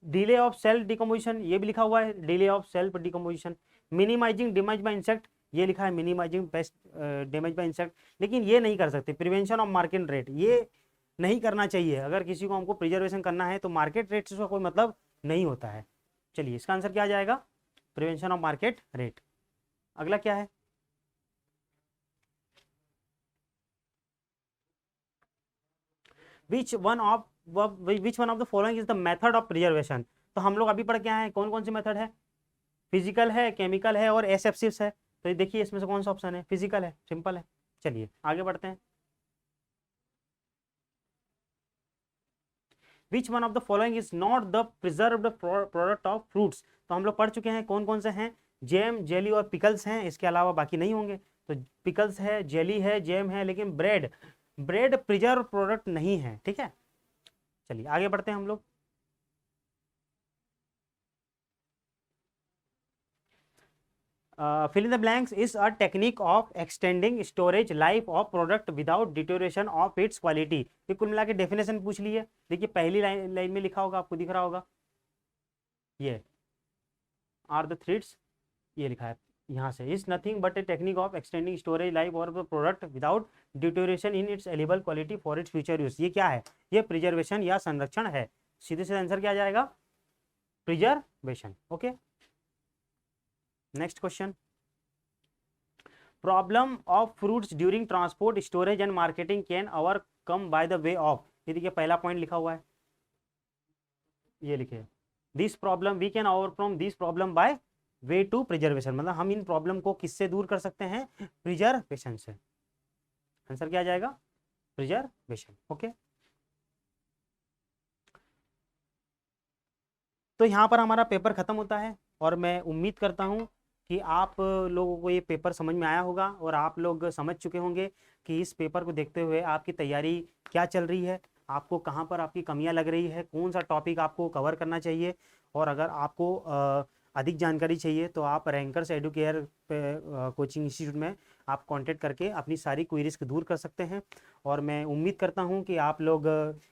Delay of self decomposition, ये भी लिखा हुआ है, delay of self decomposition. Minimizing damage by insect, ये लिखा है minimizing pest damage by insect, लेकिन ये नहीं कर सकते। प्रिवेंशन ऑफ मार्केट रेट, ये नहीं करना चाहिए, अगर किसी को हमको प्रिजर्वेशन करना है तो मार्केट रेट से उसका कोई मतलब नहीं होता है। चलिए इसका आंसर क्या आ जाएगा, प्रिवेंशन ऑफ मार्केट रेट। अगला क्या है, विच one of the following is the method of preservation. तो हम लोग अभी पढ़ के आए हैं कौन कौन सी मेथड है, फिजिकल है, केमिकल है और एसेप्सिस है। तो ये देखिए इसमें से कौन सा ऑप्शन है, फिजिकल है, सिंपल है। चलिए आगे बढ़ते हैं। विच one of the following is not the preserved product of fruits. तो हम लोग पढ़ चुके हैं कौन कौन से हैं, जैम, जेली और पिकल्स हैं, इसके अलावा बाकी नहीं होंगे। तो पिकल्स है, जेली है, जैम है, लेकिन ब्रेड, ब्रेड प्रिजर्व प्रोडक्ट नहीं है। ठीक है, चलिए आगे बढ़ते हैं हम लोग। fill in the blanks is a technique of extending storage life of product without deterioration of its quality। ये कुल मिला के डेफिनेशन पूछ ली है। देखिए पहली लाइन में लिखा होगा, आपको दिख रहा होगा, ये आर द थ्रेड्स, ये लिखा है यहाँ से, is nothing but a technique of extending storage life और product without deterioration in its eligible quality for its future use. ये क्या है? ये प्रिजर्वेशन या संरक्षण है। सीधे से आंसर क्या आ जाएगा? Preservation. Okay, next question, problem of fruits during transport storage and marketing can overcome by the way of. ये देखिए पहला पॉइंट लिखा हुआ है, ये लिखे this problem we can overcome this problem by way to preservation, मतलब हम इन प्रॉब्लम को किससे दूर कर सकते हैं? प्रिजर्वेशन से। आंसर क्या आ जाएगा? प्रिजर्वेशन। ओके, तो यहाँ पर हमारा पेपर खत्म होता है और मैं उम्मीद करता हूँ कि आप लोगों को ये पेपर समझ में आया होगा और आप लोग समझ चुके होंगे कि इस पेपर को देखते हुए आपकी तैयारी क्या चल रही है, आपको कहाँ पर आपकी कमियाँ लग रही है, कौन सा टॉपिक आपको कवर करना चाहिए। और अगर आपको अधिक जानकारी चाहिए तो आप रैंकर्स एडुकेयर कोचिंग इंस्टीट्यूट में आप कांटेक्ट करके अपनी सारी क्वेरीज को दूर कर सकते हैं। और मैं उम्मीद करता हूँ कि आप लोग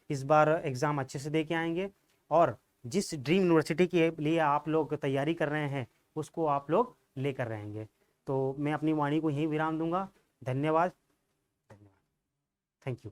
इस बार एग्ज़ाम अच्छे से दे के आएंगे और जिस ड्रीम यूनिवर्सिटी के लिए आप लोग तैयारी कर रहे हैं उसको आप लोग लेकर रहेंगे। तो मैं अपनी वाणी को यहीं विराम दूंगा। धन्यवाद, धन्यवाद, थैंक यू।